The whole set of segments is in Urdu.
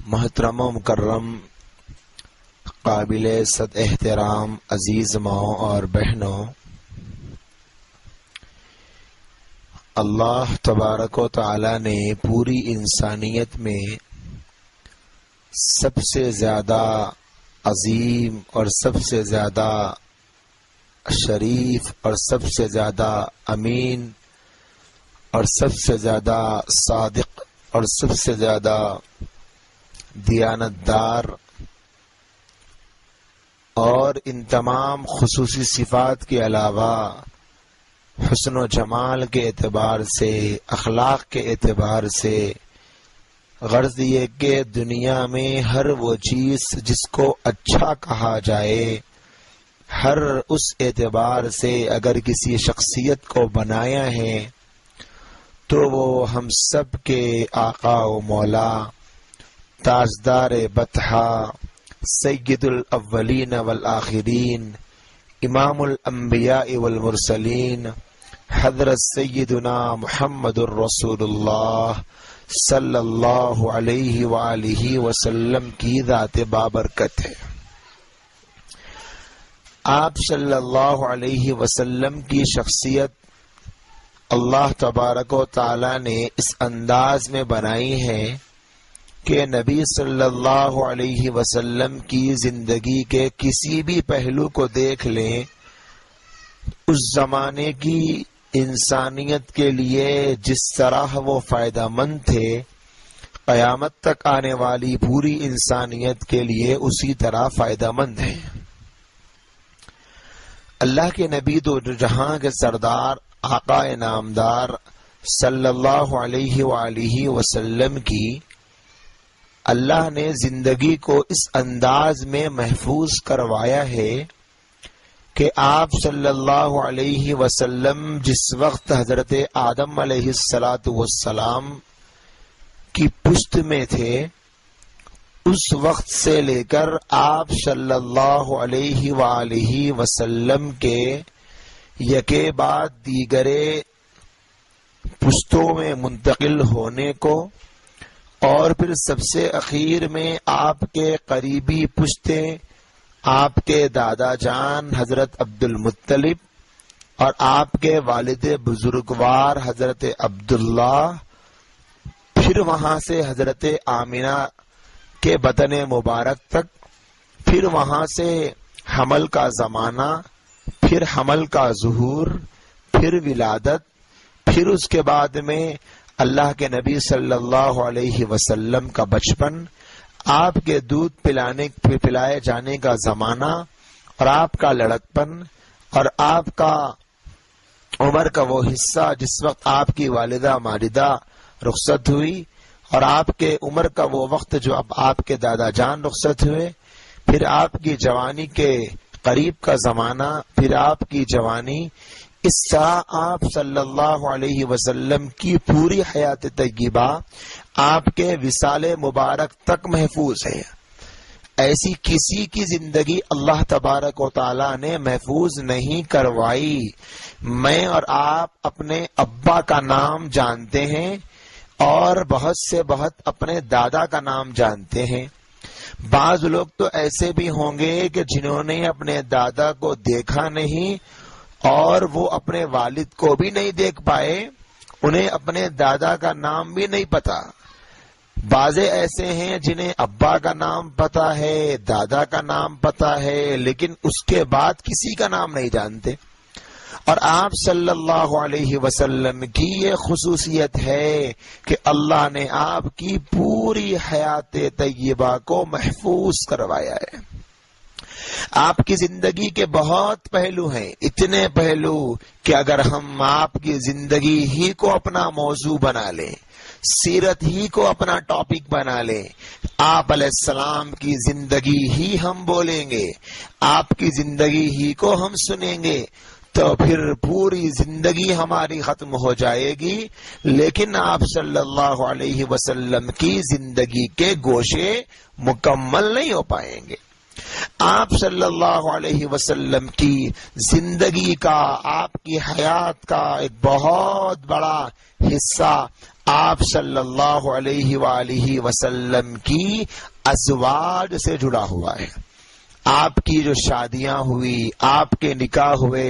محترم و مکرم قابل صد احترام عزیز ماؤں اور بہنوں، اللہ تبارک و تعالی نے پوری انسانیت میں سب سے زیادہ عظیم اور سب سے زیادہ شریف اور سب سے زیادہ امین اور سب سے زیادہ صادق اور سب سے زیادہ دیانتدار اور ان تمام خصوصی صفات کے علاوہ حسن و جمال کے اعتبار سے، اخلاق کے اعتبار سے، غرض یہ کہ دنیا میں ہر وہ چیز جس کو اچھا کہا جائے، ہر اس اعتبار سے اگر کسی شخصیت کو بنایا ہے تو وہ ہم سب کے آقا و مولا، تاجدار بطحہ، سید الاولین والآخرین، امام الانبیاء والمرسلین، حضرت سیدنا محمد الرسول اللہ صلی اللہ علیہ وآلہ وسلم کی ذات بابرکت ہے۔ آپ صلی اللہ علیہ وسلم کی شخصیت اللہ تبارک و تعالی نے اس انداز میں بنائی ہے کہ نبی صلی اللہ علیہ وسلم کی زندگی کے کسی بھی پہلو کو دیکھ لیں، اس زمانے کی انسانیت کے لیے جس طرح وہ فائدہ مند تھے، قیامت تک آنے والی پوری انسانیت کے لیے اسی طرح فائدہ مند ہیں۔ اللہ کے نبی دو جہاں کے سردار آقا نامدار صلی اللہ علیہ وآلہ وسلم کی اللہ نے زندگی کو اس انداز میں محفوظ کروایا ہے کہ آپ صلی اللہ علیہ وسلم جس وقت حضرت آدم علیہ السلام کی پشت میں تھے، اس وقت سے لے کر آپ صلی اللہ علیہ وآلہ وسلم کے یکے بعد دیگرے پشتوں میں منتقل ہونے کو، اور پھر سب سے اخیر میں آپ کے قریبی پشتیں آپ کے دادا جان حضرت عبد المطلب اور آپ کے والد بزرگوار حضرت عبداللہ، پھر وہاں سے حضرت آمنہ کے بطن مبارک تک، پھر وہاں سے حمل کا زمانہ، پھر حمل کا ظہور، پھر ولادت، پھر اس کے بعد میں اللہ کے نبی صلی اللہ علیہ وسلم کا بچپن، آپ کے دودھ پلائے جانے کا زمانہ، اور آپ کا لڑکپن، اور آپ کا عمر کا وہ حصہ جس وقت آپ کی والدہ ماجدہ رخصت ہوئی، اور آپ کے عمر کا وہ وقت جو اب آپ کے دادا جان رخصت ہوئے، پھر آپ کی جوانی کے قریب کا زمانہ، پھر آپ کی جوانی، اس طرح آپ صلی اللہ علیہ وسلم کی پوری حیات طیبہ آپ کے وصال مبارک تک محفوظ ہے۔ ایسی کسی کی زندگی اللہ تبارک و تعالی نے محفوظ نہیں کروائی۔ میں اور آپ اپنے ابا کا نام جانتے ہیں اور بہت سے بہت اپنے دادا کا نام جانتے ہیں۔ بعض لوگ تو ایسے بھی ہوں گے کہ جنہوں نے اپنے دادا کو دیکھا نہیں اور وہ اپنے والد کو بھی نہیں دیکھ پائے، انہیں اپنے دادا کا نام بھی نہیں پتا۔ بعض ایسے ہیں جنہیں ابا کا نام پتا ہے، دادا کا نام پتا ہے، لیکن اس کے بعد کسی کا نام نہیں جانتے۔ اور آپ صلی اللہ علیہ وسلم کی یہ خصوصیت ہے کہ اللہ نے آپ کی پوری حیات طیبہ کو محفوظ کروایا ہے۔ آپ کی زندگی کے بہت پہلو ہیں، اتنے پہلو کہ اگر ہم آپ کی زندگی ہی کو اپنا موضوع بنا لیں، سیرت ہی کو اپنا ٹاپک بنا لیں، آپ علیہ السلام کی زندگی ہی ہم بولیں گے، آپ کی زندگی ہی کو ہم سنیں گے، تو پھر پوری زندگی ہماری ختم ہو جائے گی، لیکن آپ صلی اللہ علیہ وسلم کی زندگی کے گوشے مکمل نہیں ہو پائیں گے۔ آپ صلی اللہ علیہ وسلم کی زندگی کا، آپ کی حیات کا ایک بہت بڑا حصہ آپ صلی اللہ علیہ وآلہ وسلم کی ازواج سے جڑا ہوا ہے. آپ کی جو شادیاں ہوئی، آپ کے نکاح ہوئے،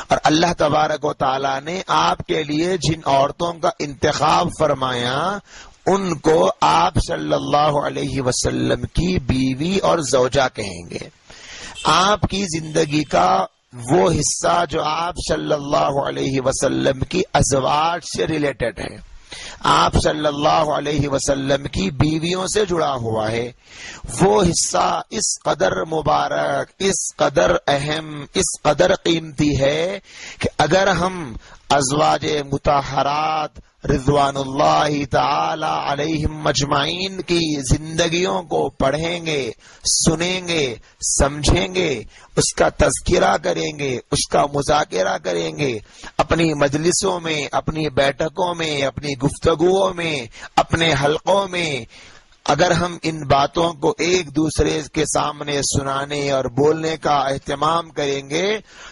اور اللہ تبارک و تعالی نے آپ کے لیے جن عورتوں کا انتخاب فرمایا ان کو آپ صلی اللہ علیہ وسلم کی بیوی اور زوجہ کہیں گے. آپ کی زندگی کا وہ حصہ جو آپ صلی اللہ علیہ وسلم کی ازواج سے ریلیٹڈ ہے، آپ صلی اللہ علیہ وسلم کی بیویوں سے جڑا ہوا ہے، وہ حصہ اس قدر مبارک، اس قدر اہم، اس قدر قیمتی ہے کہ اگر ہم ازواج مطہرات رضوان اللہ تعالی علیہم مجمعین کی زندگیوں کو پڑھیں گے، سنیں گے، سمجھیں گے، اس کا تذکرہ کریں گے، اس کا مذاکرہ کریں گے، اپنی مجلسوں میں، اپنی بیٹھکوں میں، اپنی گفتگوؤں میں، اپنے حلقوں میں اگر ہم ان باتوں کو ایک دوسرے کے سامنے سنانے اور بولنے کا اہتمام کریں گے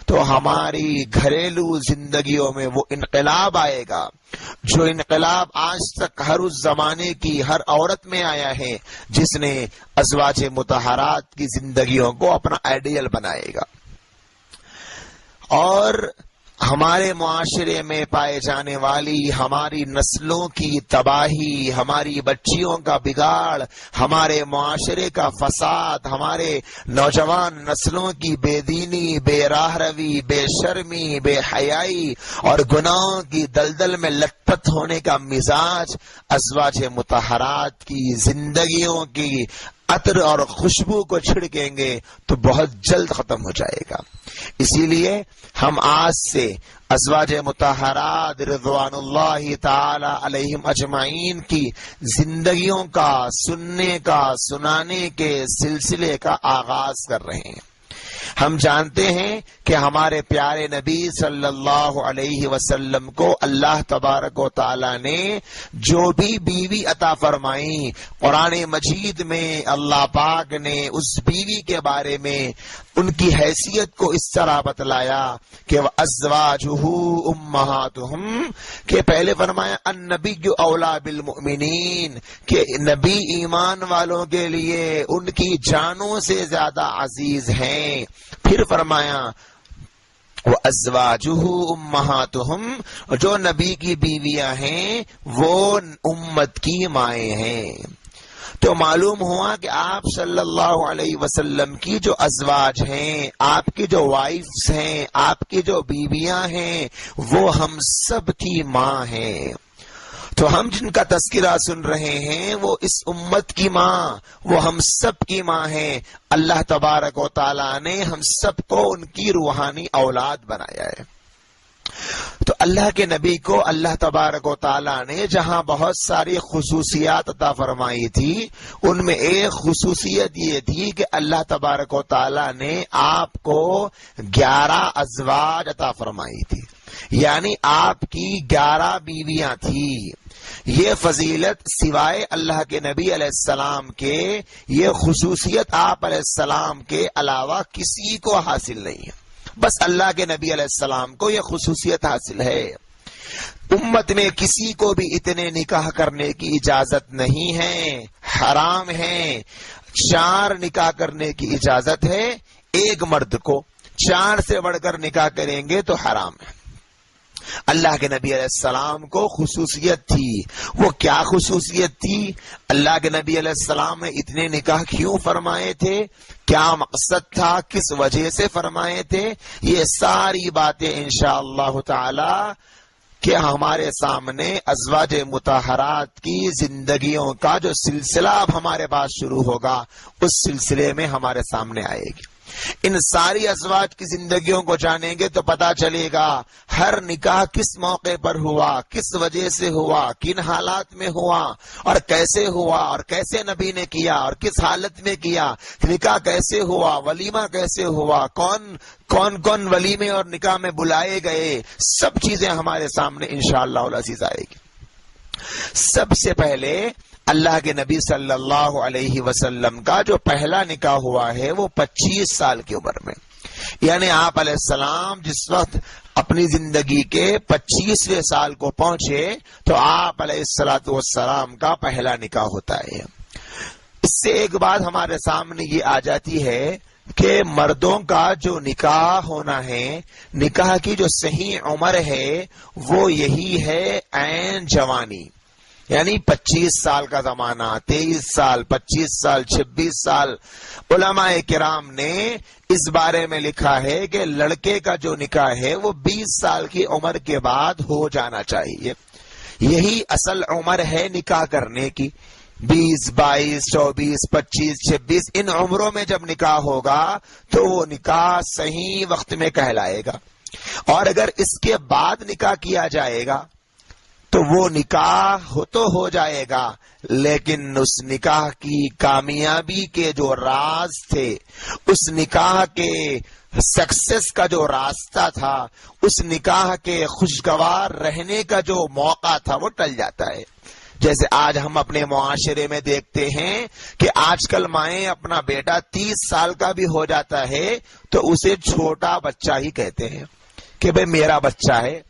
تو ہماری گھریلو زندگیوں میں وہ انقلاب آئے گا، جو انقلاب آج تک ہر اس زمانے کی ہر عورت میں آیا ہے جس نے ازواج مطہرات کی زندگیوں کو اپنا آئیڈیل بنائے گا. اور ہمارے معاشرے میں پائے جانے والی ہماری نسلوں کی تباہی، ہماری بچیوں کا بگاڑ، ہمارے معاشرے کا فساد، ہمارے نوجوان نسلوں کی بے دینی، بے راہ روی، بے شرمی، بے حیائی اور گناہوں کی دلدل میں لت پت ہونے کا مزاج ازواج مطہرات کی زندگیوں کی عطر اور خوشبو کو چھڑکیں گے تو بہت جلد ختم ہو جائے گا. اسی لیے ہم آج سے ازواج مطہرات رضوان اللہ تعالی علیہم اجمعین کی زندگیوں کا سننے کا، سنانے کے سلسلے کا آغاز کر رہے ہیں. ہم جانتے ہیں کہ ہمارے پیارے نبی صلی اللہ علیہ وسلم کو اللہ تبارک و تعالی نے جو بھی بیوی عطا فرمائی، قرآن مجید میں اللہ پاک نے اس بیوی کے بارے میں ان کی حیثیت کو اس طرح بتلایا کہ وَأَزْوَاجُهُ أُمَّهَاتُهُمْ، کہ پہلے فرمایا النبی اولا بالمؤمنین، کہ نبی ایمان والوں کے لیے ان کی جانوں سے زیادہ عزیز ہیں. پھر فرمایا وَأَزْوَاجُهُ أُمَّهَاتُهُمْ، جو نبی کی بیویاں ہیں وہ امت کی مائیں ہیں. تو معلوم ہوا کہ آپ صلی اللہ علیہ وسلم کی جو ازواج ہیں، آپ کی جو وائفز ہیں، آپ کی جو بیویاں ہیں وہ ہم سب کی ماں ہیں. تو ہم جن کا تذکرہ سن رہے ہیں وہ اس امت کی ماں، وہ ہم سب کی ماں ہیں. اللہ تبارک و تعالیٰ نے ہم سب کو ان کی روحانی اولاد بنایا ہے. تو اللہ کے نبی کو اللہ تبارک و تعالیٰ نے جہاں بہت ساری خصوصیات عطا فرمائی تھی، ان میں ایک خصوصیت یہ تھی کہ اللہ تبارک و تعالیٰ نے آپ کو 11 ازواج عطا فرمائی تھی، یعنی آپ کی 11 بیویاں تھیں. یہ فضیلت سوائے اللہ کے نبی علیہ السلام کے، یہ خصوصیت آپ علیہ السلام کے علاوہ کسی کو حاصل نہیں ہے، بس اللہ کے نبی علیہ السلام کو یہ خصوصیت حاصل ہے. امت میں کسی کو بھی اتنے نکاح کرنے کی اجازت نہیں ہے، حرام ہے. 4 نکاح کرنے کی اجازت ہے ایک مرد کو، 4 سے بڑھ کر نکاح کریں گے تو حرام ہے. اللہ کے نبی علیہ السلام کو خصوصیت تھی. وہ کیا خصوصیت تھی؟ اللہ کے نبی علیہ السلام نے اتنے نکاح کیوں فرمائے تھے؟ کیا مقصد تھا؟ کس وجہ سے فرمائے تھے؟ یہ ساری باتیں انشاءاللہ تعالی کہ ہمارے سامنے ازواج مطہرات کی زندگیوں کا جو سلسلہ اب ہمارے پاس شروع ہوگا اس سلسلے میں ہمارے سامنے آئے گی. ان ساری ازواج کی زندگیوں کو جانیں گے تو پتا چلے گا ہر نکاح کس موقع پر ہوا، کس وجہ سے ہوا، کن حالات میں ہوا اور کیسے نبی نے کیا اور کس حالت میں کیا، نکاح کیسے ہوا، ولیمہ کیسے ہوا، کون ولیمے اور نکاح میں بلائے گئے، سب چیزیں ہمارے سامنے انشاءاللہ العزیز آئے گی. سب سے پہلے اللہ کے نبی صلی اللہ علیہ وسلم کا جو پہلا نکاح ہوا ہے وہ 25 سال کی عمر میں. یعنی آپ علیہ السلام جس وقت اپنی زندگی کے 25ویں سال کو پہنچے تو آپ علیہ السلام کا پہلا نکاح ہوتا ہے۔ اس سے ایک بات ہمارے سامنے یہ آ جاتی ہے کہ مردوں کا جو نکاح ہونا ہے، نکاح کی جو صحیح عمر ہے وہ یہی ہے عین جوانی، یعنی 25 سال کا زمانہ، 23 سال، 25 سال، 26 سال۔ علماء کرام نے اس بارے میں لکھا ہے کہ لڑکے کا جو نکاح ہے وہ 20 سال کی عمر کے بعد ہو جانا چاہیے، یہی اصل عمر ہے نکاح کرنے کی۔ 20، 22، 24، 25، 26 ان عمروں میں جب نکاح ہوگا تو وہ نکاح صحیح وقت میں کہلائے گا، اور اگر اس کے بعد نکاح کیا جائے گا تو وہ نکاح تو ہو جائے گا، لیکن اس نکاح کی کامیابی کے جو راز تھے، اس نکاح کے سکسیس کا جو راستہ تھا، اس نکاح کے خوشگوار رہنے کا جو موقع تھا وہ ٹل جاتا ہے۔ جیسے آج ہم اپنے معاشرے میں دیکھتے ہیں کہ آج کل مائیں اپنا بیٹا 30 سال کا بھی ہو جاتا ہے تو اسے چھوٹا بچہ ہی کہتے ہیں کہ بھئی میرا بچہ ہے،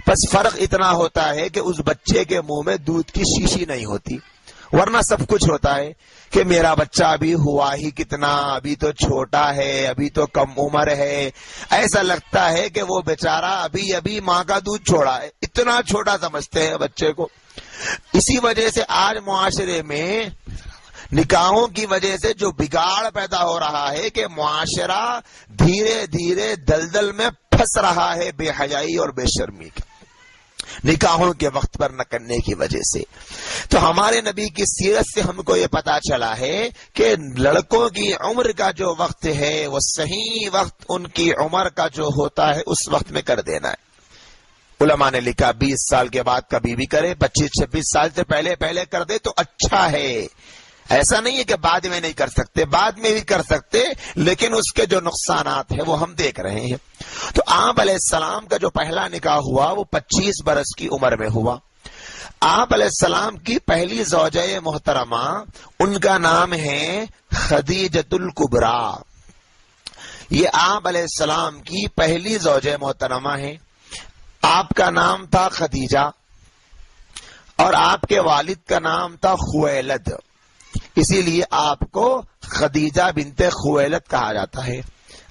بس فرق اتنا ہوتا ہے کہ اس بچے کے منہ میں دودھ کی شیشی نہیں ہوتی، ورنہ سب کچھ ہوتا ہے کہ میرا بچہ ابھی ہوا ہی کتنا، ابھی تو چھوٹا ہے، ابھی تو کم عمر ہے، ایسا لگتا ہے کہ وہ بیچارہ ابھی ماں کا دودھ چھوڑا ہے، اتنا چھوٹا سمجھتے ہیں بچے کو۔ اسی وجہ سے آج معاشرے میں نکاحوں کی وجہ سے جو بگاڑ پیدا ہو رہا ہے کہ معاشرہ دھیرے دھیرے دلدل میں پھنس رہا ہے بے حیائی اور بے شرمی کی، نکاحوں کے وقت پر نہ کرنے کی وجہ سے۔ تو ہمارے نبی کی سیرت سے ہم کو یہ پتا چلا ہے کہ لڑکوں کی عمر کا جو وقت ہے وہ صحیح وقت ان کی عمر کا جو ہوتا ہے اس وقت میں کر دینا ہے۔ علماء نے لکھا 20 سال کے بعد کبھی بھی کرے، 25-26 سال سے پہلے کر دے تو اچھا ہے۔ ایسا نہیں ہے کہ بعد میں نہیں کر سکتے، بعد میں بھی کر سکتے، لیکن اس کے جو نقصانات ہیں وہ ہم دیکھ رہے ہیں۔ تو آپ علیہ السلام کا جو پہلا نکاح ہوا وہ 25 برس کی عمر میں ہوا۔ آپ علیہ السلام کی پہلی زوجہ محترمہ، ان کا نام ہے خدیجۃ الکبریٰ۔ یہ آپ علیہ السلام کی پہلی زوجہ محترمہ ہے۔ آپ کا نام تھا خدیجہ اور آپ کے والد کا نام تھا خویلد، اسی لیے آپ کو خدیجہ بنت خویلد کہا جاتا ہے۔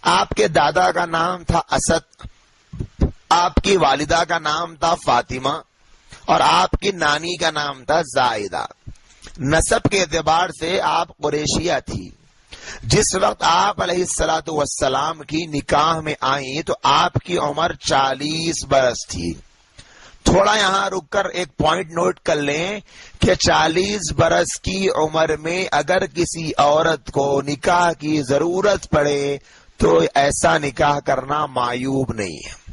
آپ کے دادا کا نام تھا اسد، آپ کی والدہ کا نام تھا فاطمہ، اور آپ کی نانی کا نام تھا زائدہ۔ نسب کے اعتبار سے آپ قریشیہ تھی۔ جس وقت آپ علیہ السلام کی نکاح میں آئیں تو آپ کی عمر 40 برس تھی۔ تھوڑا یہاں رک کر ایک پوائنٹ نوٹ کر لیں کہ 40 برس کی عمر میں اگر کسی عورت کو نکاح کی ضرورت پڑے تو ایسا نکاح کرنا معیوب نہیں ہے۔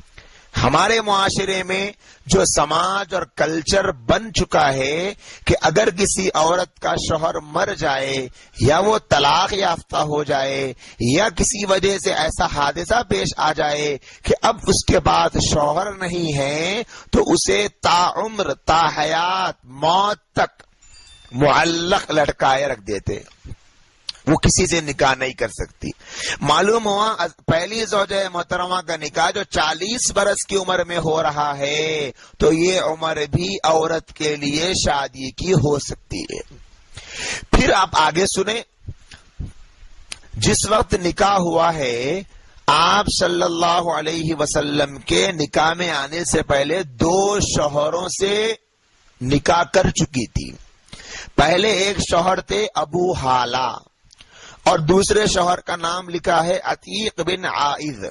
ہمارے معاشرے میں جو سماج اور کلچر بن چکا ہے کہ اگر کسی عورت کا شوہر مر جائے یا وہ طلاق یافتہ ہو جائے یا کسی وجہ سے ایسا حادثہ پیش آ جائے کہ اب اس کے بعد شوہر نہیں ہے تو اسے تا عمر تا حیات موت تک معلق لٹکائے رکھ دیتے، وہ کسی سے نکاح نہیں کر سکتی۔ معلوم ہوا پہلی زوجہ محترمہ کا نکاح جو 40 برس کی عمر میں ہو رہا ہے تو یہ عمر بھی عورت کے لیے شادی کی ہو سکتی ہے۔ پھر آپ آگے سنیں، جس وقت نکاح ہوا ہے آپ صلی اللہ علیہ وسلم کے نکاح میں آنے سے پہلے 2 شوہروں سے نکاح کر چکی تھی۔ پہلے ایک شوہر تھے ابو حالہ اور دوسرے شوہر کا نام لکھا ہے عتیق بن عائذ۔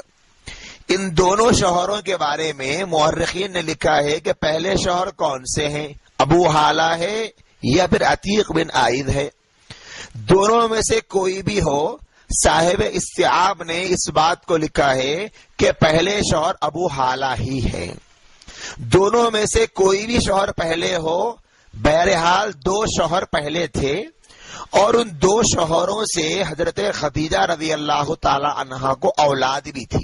ان دونوں شوہروں کے بارے میں مورخین نے لکھا ہے کہ پہلے شوہر کون سے ہیں، ابو حالہ ہے یا پھر عتیق بن عائذ ہے۔ دونوں میں سے کوئی بھی ہو، صاحب استیعاب نے اس بات کو لکھا ہے کہ پہلے شوہر ابو حالہ ہی ہے۔ دونوں میں سے کوئی بھی شوہر پہلے ہو، بہرحال 2 شوہر پہلے تھے اور ان 2 شوہروں سے حضرت خدیجہ رضی اللہ تعالی عنہا کو اولاد بھی تھی۔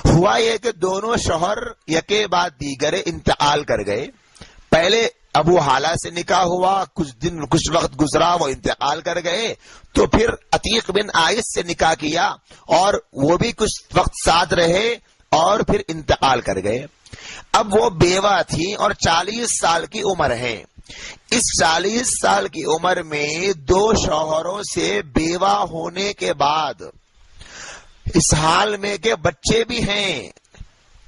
ہوا یہ کہ دونوں شوہر یکے بعد دیگر انتقال کر گئے۔ پہلے ابو حالہ سے نکاح ہوا، کچھ وقت گزرا، وہ انتقال کر گئے، تو پھر عتیق بن آئس سے نکاح کیا اور وہ بھی کچھ وقت ساتھ رہے اور پھر انتقال کر گئے۔ اب وہ بیوہ تھی اور 40 سال کی عمر ہے۔ اس 40 سال کی عمر میں 2 شوہروں سے بیوہ ہونے کے بعد اس حال میں کہ بچے بھی ہیں،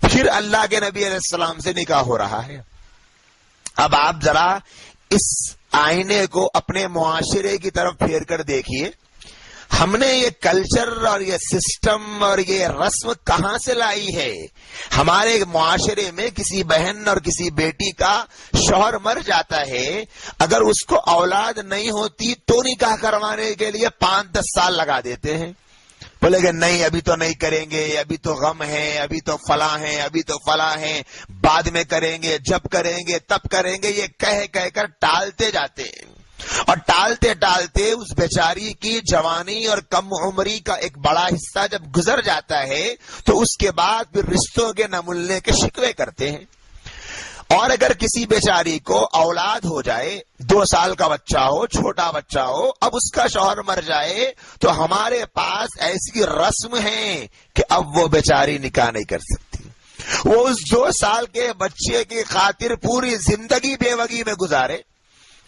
پھر اللہ کے نبی علیہ السلام سے نکاح ہو رہا ہے۔ اب آپ ذرا اس آئینے کو اپنے معاشرے کی طرف پھیر کر دیکھیے، ہم نے یہ کلچر اور یہ سسٹم اور یہ رسم کہاں سے لائی ہے؟ ہمارے معاشرے میں کسی بہن اور کسی بیٹی کا شوہر مر جاتا ہے، اگر اس کو اولاد نہیں ہوتی تو نکاح کروانے کے لیے 5-10 سال لگا دیتے ہیں، بولے کہ نہیں ابھی تو نہیں کریں گے، ابھی تو غم ہے، ابھی تو فلاں ہیں، ابھی تو فلاں ہیں، بعد میں کریں گے، جب کریں گے تب کریں گے، یہ کہہ کر ٹالتے جاتے ہیں۔ اور ٹالتے ٹالتے اس بیچاری کی جوانی اور کم عمری کا ایک بڑا حصہ جب گزر جاتا ہے تو اس کے بعد پھر رشتوں کے نہ ملنے کے شکوے کرتے ہیں۔ اور اگر کسی بیچاری کو اولاد ہو جائے، 2 سال کا بچہ ہو، چھوٹا بچہ ہو، اب اس کا شوہر مر جائے تو ہمارے پاس ایسی رسم ہے کہ اب وہ بیچاری نکاح نہیں کر سکتی، وہ اس 2 سال کے بچے کی خاطر پوری زندگی بیوگی میں گزارے،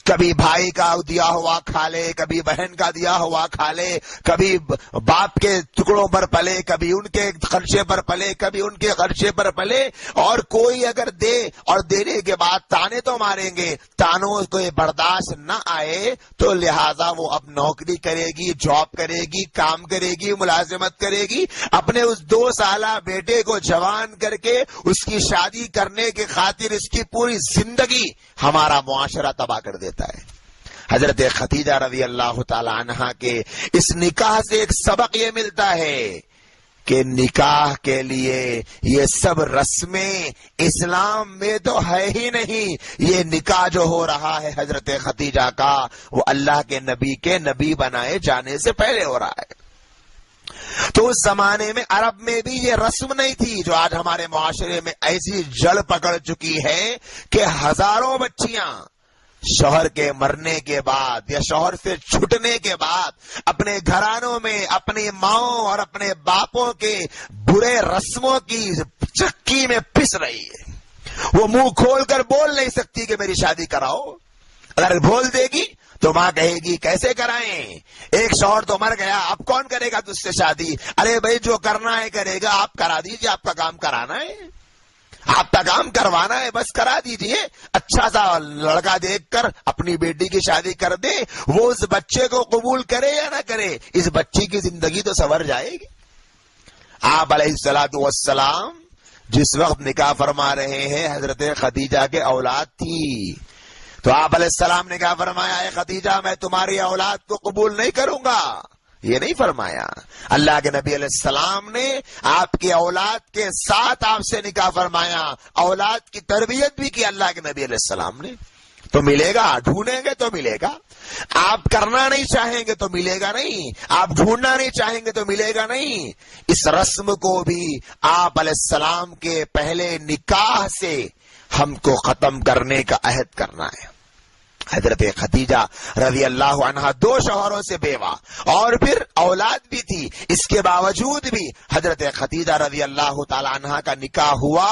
کبھی بھائی کا دیا ہوا کھا لے، کبھی بہن کا دیا ہوا کھا لے، کبھی باپ کے ٹکڑوں پر پلے، کبھی ان کے خرچے پر پلے، کبھی ان کے خرچے پر پلے، اور کوئی اگر دے اور دینے کے بعد تانے تو ماریں گے، تانوں کو برداشت نہ آئے تو لہذا وہ اب نوکری کرے گی، جاب کرے گی، کام کرے گی، ملازمت کرے گی، اپنے اس 2 سالہ بیٹے کو جوان کر کے اس کی شادی کرنے کی خاطر اس کی پوری زندگی ہمارا معاشرہ تباہ کر دیتا ہے۔ حضرت خدیجہ رضی اللہ تعالی عنہا کے اس نکاح سے ایک سبق یہ ملتا ہے کہ نکاح کے لیے یہ سب رسمیں اسلام میں تو ہے ہی نہیں۔ یہ نکاح جو ہو رہا ہے حضرت خدیجہ کا، وہ اللہ کے نبی بنائے جانے سے پہلے ہو رہا ہے۔ تو اس زمانے میں عرب میں بھی یہ رسم نہیں تھی جو آج ہمارے معاشرے میں ایسی جڑ پکڑ چکی ہے کہ ہزاروں بچیاں شوہر کے مرنے کے بعد یا شوہر سے چھٹنے کے بعد اپنے گھرانوں میں اپنی ماؤں اور اپنے باپوں کے برے رسموں کی چکی میں پس رہی ہے۔ وہ منہ کھول کر بول نہیں سکتی کہ میری شادی کراؤ، اگر بول دے گی تو ماں کہے گی کیسے کرائیں، ایک شوہر تو مر گیا، اب کون کرے گا تجھ سے شادی؟ ارے بھائی جو کرنا ہے کرے گا، آپ کرا دیجئے، آپ کا کام کرانا ہے، آپ کا کام کروانا ہے، بس کرا دیجئے، اچھا سا لڑکا دیکھ کر اپنی بیٹی کی شادی کر دے، وہ اس بچے کو قبول کرے یا نہ کرے، اس بچی کی زندگی تو سنور جائے گی۔ آپ علیہ الصلوۃ والسلام جس وقت نکاح فرما رہے ہیں حضرت خدیجہ کے اولاد تھی، تو آپ علیہ السلام نے کہا فرمایا اے خدیجہ میں تمہاری اولاد کو قبول نہیں کروں گا، یہ نہیں فرمایا۔ اللہ کے نبی علیہ السلام نے آپ کی اولاد کے ساتھ آپ سے نکاح فرمایا، اولاد کی تربیت بھی کی اللہ کے نبی علیہ السلام نے۔ تو ملے گا، ڈھونڈیں گے تو ملے گا، آپ کرنا نہیں چاہیں گے تو ملے گا نہیں، آپ ڈھونڈنا نہیں چاہیں گے تو ملے گا نہیں۔ اس رسم کو بھی آپ علیہ السلام کے پہلے نکاح سے ہم کو ختم کرنے کا عہد کرنا ہے۔ حضرت خدیجہ رضی اللہ عنہا 2 شوہروں سے بیوہ اور پھر اولاد بھی تھی، اس کے باوجود بھی حضرت خدیجہ رضی اللہ تعالی عنہا کا نکاح ہوا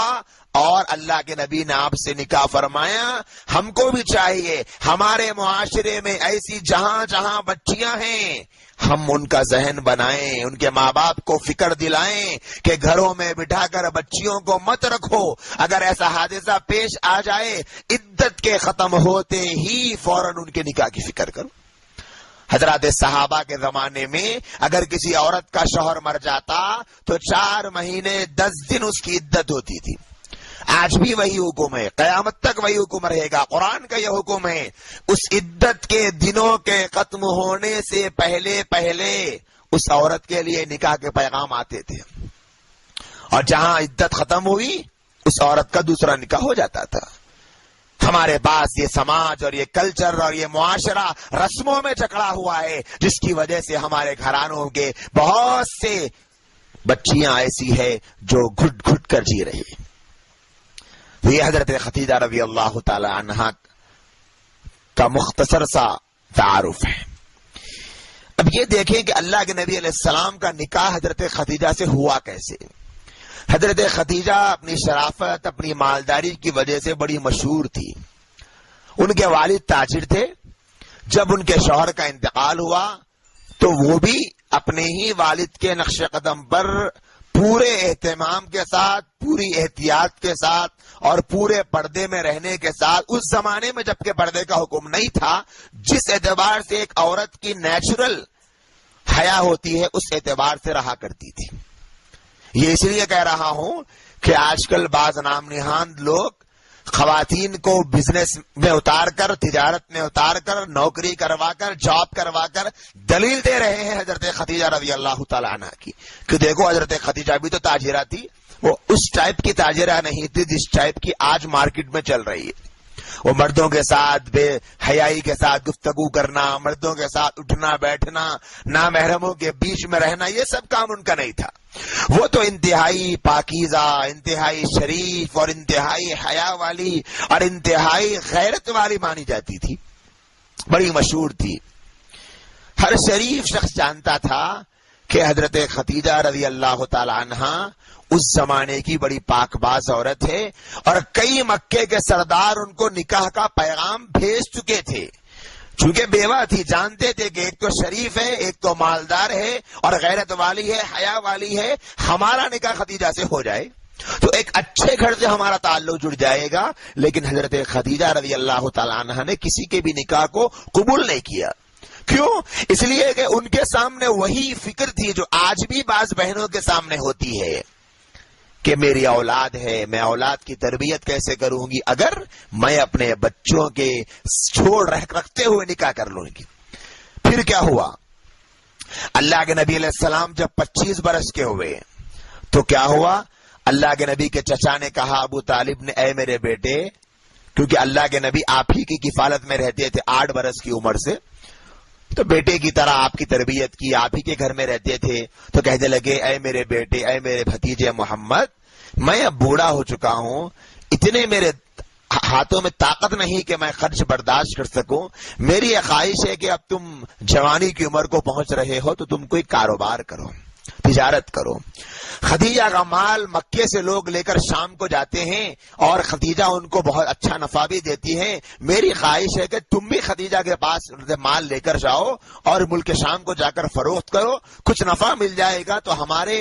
اور اللہ کے نبی نے آپ سے نکاح فرمایا۔ ہم کو بھی چاہیے ہمارے معاشرے میں ایسی جہاں جہاں بچیاں ہیں ہم ان کا ذہن بنائیں، ان کے ماں باپ کو فکر دلائیں کہ گھروں میں بٹھا کر بچیوں کو مت رکھو، اگر ایسا حادثہ پیش آ جائے عدت کے ختم ہوتے ہی فوراً ان کے نکاح کی فکر کرو۔ حضرات صحابہ کے زمانے میں اگر کسی عورت کا شوہر مر جاتا تو 4 مہینے 10 دن اس کی عدت ہوتی تھی۔ آج بھی وہی حکم ہے، قیامت تک وہی حکم رہے گا، قرآن کا یہ حکم ہے۔ اس عدت کے دنوں کے ختم ہونے سے پہلے اس عورت کے لیے نکاح کے پیغام آتے تھے، اور جہاں عدت ختم ہوئی اس عورت کا دوسرا نکاح ہو جاتا تھا۔ ہمارے پاس یہ سماج اور یہ کلچر اور یہ معاشرہ رسموں میں جکڑا ہوا ہے، جس کی وجہ سے ہمارے گھرانوں کے بہت سے بچیاں ایسی ہے جو گھٹ گھٹ کر جی رہی۔ یہ حضرت خدیجہ رضی اللہ تعالی عنہا کا مختصر سا تعارف ہے۔ اب یہ دیکھیں کہ اللہ کے نبی علیہ السلام کا نکاح حضرت خدیجہ سے ہوا کیسے۔ حضرت خدیجہ اپنی شرافت، اپنی مالداری کی وجہ سے بڑی مشہور تھی۔ ان کے والد تاجر تھے۔ جب ان کے شوہر کا انتقال ہوا تو وہ بھی اپنے ہی والد کے نقش قدم پر پورے اہتمام کے ساتھ، پوری احتیاط کے ساتھ اور پورے پردے میں رہنے کے ساتھ، اس زمانے میں جبکہ پردے کا حکم نہیں تھا، جس اعتبار سے ایک عورت کی نیچرل حیا ہوتی ہے اس اعتبار سے رہا کرتی تھی۔ یہ اس لیے کہہ رہا ہوں کہ آج کل بعض نام نہاد لوگ خواتین کو بزنس میں اتار کر، تجارت میں اتار کر، نوکری کروا کر، جاب کروا کر دلیل دے رہے ہیں حضرت خدیجہ رضی اللہ تعالیٰ عنہ کی کہ دیکھو حضرت خدیجہ بھی تو تاجرہ تھی، وہ اس ٹائپ کی تاجرہ نہیں تھی جس ٹائپ کی آج مارکیٹ میں چل رہی ہے۔ وہ مردوں کے ساتھ بے حیائی کے ساتھ گفتگو کرنا، مردوں کے ساتھ اٹھنا بیٹھنا، نامحرموں کے بیچ میں رہنا، یہ سب کام ان کا نہیں تھا۔ وہ تو انتہائی پاکیزہ، انتہائی شریف اور انتہائی حیا والی اور انتہائی غیرت والی مانی جاتی تھی، بڑی مشہور تھی۔ ہر شریف شخص جانتا تھا کہ حضرت خدیجہ رضی اللہ تعالی عنہ اس زمانے کی بڑی پاک باز عورت ہے، اور کئی مکے کے سردار ان کو نکاح کا پیغام بھیج چکے تھے۔ چونکہ بیوہ تھی، جانتے تھے کہ ایک تو شریف ہے، ایک تو مالدار ہے اور غیرت والی ہے، حیا والی ہے، ہمارا نکاح خدیجہ سے ہو جائے تو ایک اچھے گھر سے ہمارا تعلق جڑ جائے گا۔ لیکن حضرت خدیجہ رضی اللہ تعالی عنہ نے کسی کے بھی نکاح کو قبول نہیں کیا۔ کیوں؟ اس لیے کہ ان کے سامنے وہی فکر تھی جو آج بھی بعض بہنوں کے سامنے ہوتی ہے کہ میری اولاد ہے، میں اولاد کی تربیت کیسے کروں گی اگر میں اپنے بچوں کے چھوڑ رکھتے ہوئے نکاح کر لوں گی۔ پھر کیا ہوا؟ اللہ کے نبی علیہ السلام جب 25 برس کے ہوئے تو کیا ہوا؟ اللہ کے نبی کے چچا نے کہا، ابو طالب نے، اے میرے بیٹے، کیونکہ اللہ کے نبی آپ ہی کی کفالت میں رہتے تھے 8 برس کی عمر سے، تو بیٹے کی طرح آپ کی تربیت کی، آپ ہی کے گھر میں رہتے تھے، تو کہنے لگے، اے میرے بیٹے، اے میرے بھتیجے محمد، میں اب بوڑھا ہو چکا ہوں، اتنے میرے ہاتھوں میں طاقت نہیں کہ میں خرچ برداشت کر سکوں، میری یہ خواہش ہے کہ اب تم جوانی کی عمر کو پہنچ رہے ہو تو تم کوئی کاروبار کرو، تجارت کرو۔ خدیجہ کا مال مکے سے لوگ لے کر شام کو جاتے ہیں اور خدیجہ ان کو بہت اچھا نفع بھی دیتی ہے، میری خواہش ہے کہ تم بھی خدیجہ کے پاس مال لے کر جاؤ اور ملک شام کو جا کر فروخت کرو، کچھ نفع مل جائے گا تو ہمارے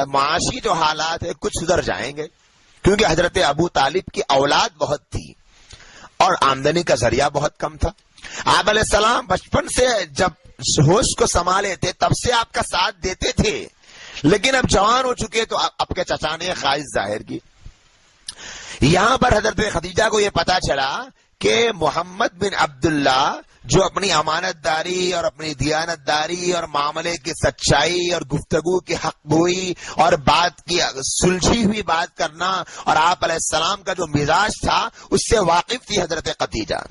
معاشی جو حالات ہیں کچھ سدھر جائیں گے، کیونکہ حضرت ابو طالب کی اولاد بہت تھی اور آمدنی کا ذریعہ بہت کم تھا۔ آپ علیہ السلام بچپن سے جب ہوش کو سنبھالے تھے تب سے آپ کا ساتھ دیتے تھے، لیکن اب جوان ہو چکے تو آپ کے چچا نے خواہش ظاہر کی۔ یہاں پر حضرت خدیجہ کو یہ پتا چلا کہ محمد بن عبداللہ جو اپنی امانت داری اور اپنی دیانت داری اور معاملے کی سچائی اور گفتگو کی حق گوئی اور بات کی سلجھی ہوئی بات کرنا اور آپ علیہ السلام کا جو مزاج تھا اس سے واقف تھی حضرت خدیجہ۔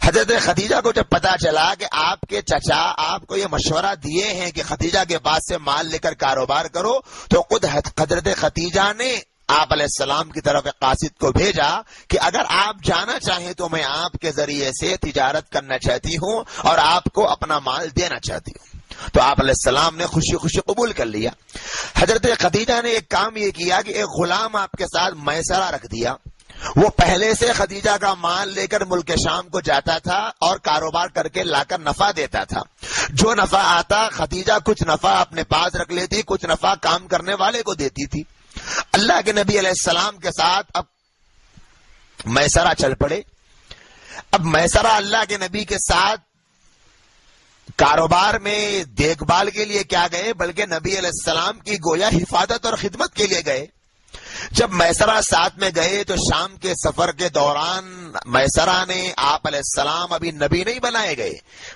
حضرت خدیجہ کو جب پتا چلا کہ آپ کے چچا آپ کو یہ مشورہ دیے ہیں کہ خدیجہ کے پاس سے مال لے کر کاروبار کرو، تو خود حضرت خدیجہ نے آپ علیہ السلام کی طرف قاصد کو بھیجا کہ اگر آپ جانا چاہیں تو میں آپ کے ذریعے سے تجارت کرنا چاہتی ہوں اور آپ کو اپنا مال دینا چاہتی ہوں۔ تو آپ علیہ السلام نے خوشی خوشی قبول کر لیا۔ حضرت خدیجہ نے ایک کام یہ کیا کہ ایک غلام آپ کے ساتھ میسرہ رکھ دیا، وہ پہلے سے خدیجہ کا مال لے کر ملک شام کو جاتا تھا اور کاروبار کر کے لا کر نفع دیتا تھا، جو نفع آتا خدیجہ کچھ نفع اپنے پاس رکھ لیتی، کچھ نفع کام کرنے والے کو دیتی تھی۔ اللہ کے نبی علیہ السلام کے ساتھ اب میسرہ چل پڑے۔ اب میسرہ اللہ کے نبی کے ساتھ کاروبار میں دیکھ بھال کے لیے کیا گئے، بلکہ نبی علیہ السلام کی گویا حفاظت اور خدمت کے لیے گئے۔ جب میسرہ ساتھ میں گئے تو شام کے سفر کے دوران میسرہ نے آپ علیہ السلام ابھی نبی نہیں بنائے گئے،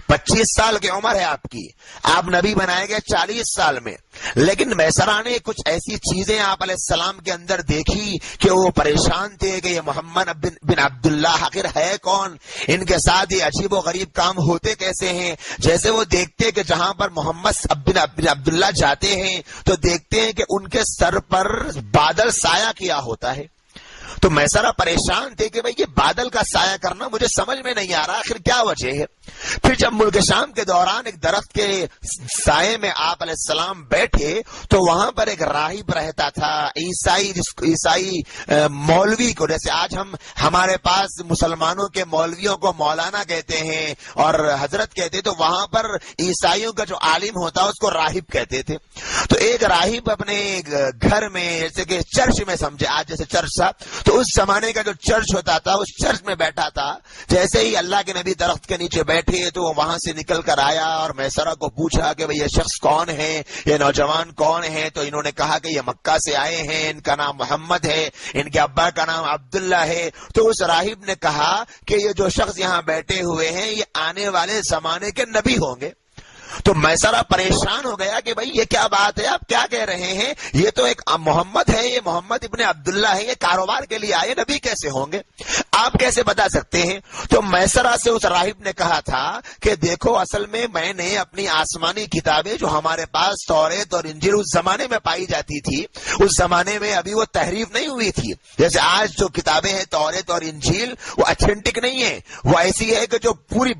25 سال کی عمر ہے آپ کی، آپ نبی بنائے گئے 40 سال میں، لیکن میسرہ نے کچھ ایسی چیزیں آپ علیہ السلام کے اندر دیکھی کہ وہ پریشان تھے کہ یہ محمد بن عبداللہ آخر ہے کون، ان کے ساتھ یہ عجیب و غریب کام ہوتے کیسے ہیں۔ جیسے وہ دیکھتے کہ جہاں پر محمد بن عبداللہ جاتے ہیں تو دیکھتے ہیں کہ ان کے سر پر بادل سایہ کیا ہوتا ہے، تو میسرہ پریشان تھے کہ بھئی یہ بادل کا سایہ کرنا مجھے سمجھ میں نہیں آ رہا، آخر کیا وجہ ہے۔ پھر جب ملک شام کے دوران ایک درخت کے سائے میں آپ علیہ السلام بیٹھے تو وہاں پر ایک راہب رہتا تھا، عیسائی مولوی کو، جیسے آج ہمارے پاس مسلمانوں کے مولویوں کو مولانا کہتے ہیں اور حضرت کہتے ہیں، تو وہاں پر عیسائیوں کا جو عالم ہوتا ہے اس کو راہب کہتے تھے۔ تو ایک راہب اپنے گھر میں، جیسے کہ چرچ میں سمجھے آج جیسے چرچ تھا، تو اس زمانے کا جو چرچ ہوتا تھا اس چرچ میں بیٹھا تھا۔ جیسے ہی اللہ کے نبی درخت کے نیچے بیٹھے تو وہ وہاں سے نکل کر آیا اور میسرہ کو پوچھا کہ بھئی یہ شخص کون ہے، یہ نوجوان کون ہے؟ تو انہوں نے کہا کہ یہ مکہ سے آئے ہیں، ان کا نام محمد ہے، ان کے ابا کا نام عبداللہ ہے۔ تو اس راہب نے کہا کہ یہ جو شخص یہاں بیٹھے ہوئے ہیں یہ آنے والے زمانے کے نبی ہوں گے۔ تو میسرہ پریشان ہو گیا کہ بھئی یہ کیا بات ہے، آپ کیا کہہ رہے ہیں؟ یہ تو ایک محمد ہے، یہ محمد ابن عبداللہ ہے، یہ کاروبار کے لیے آئے، نبی کیسے ہوں گے؟ آپ کیسے بتا سکتے ہیں؟ تو میسرہ سے اس راہب نے کہا تھا کہ دیکھو اصل میں نے اپنی آسمانی کتابیں جو ہمارے پاس توریت اور انجیل اس زمانے میں پائی جاتی تھی، اس زمانے میں ابھی وہ تحریف نہیں ہوئی تھی۔ جیسے آج جو کتابیں ہیں توریت اور انجیل وہ اتھینٹک نہیں ہے، وہ ایسی ہے کہ جو پوری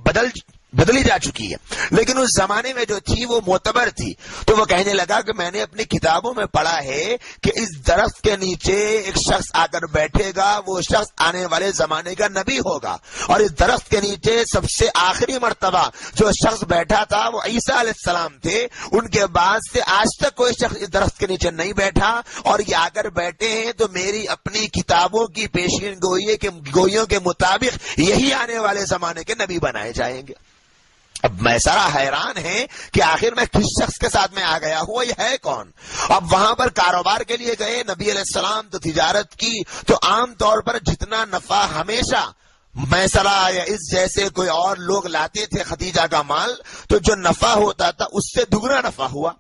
بدلی جا چکی ہے، لیکن اس زمانے میں جو تھی وہ معتبر تھی۔ تو وہ کہنے لگا کہ میں نے اپنی کتابوں میں پڑھا ہے کہ اس درخت کے نیچے ایک شخص آ کر بیٹھے گا، وہ شخص آنے والے زمانے کا نبی ہوگا، اور اس درخت کے نیچے سب سے آخری مرتبہ جو شخص بیٹھا تھا وہ عیسیٰ علیہ السلام تھے۔ ان کے بعد سے آج تک کوئی شخص اس درخت کے نیچے نہیں بیٹھا، اور یہ آ کر بیٹھے ہیں تو میری اپنی کتابوں کی پیشین گوئیوں کے مطابق یہی آنے والے زمانے کے نبی بنائے جائیں گے۔ اب میسرہ حیران ہے کہ آخر میں کس شخص کے ساتھ میں آ گیا ہوا، یہ ہے کون؟ اب وہاں پر کاروبار کے لیے گئے، نبی علیہ السلام تو تجارت کی، تو عام طور پر جتنا نفع ہمیشہ میسرہ یا اس جیسے کوئی اور لوگ لاتے تھے خدیجہ کا مال، تو جو نفع ہوتا تھا اس سے دگنا نفع ہوا۔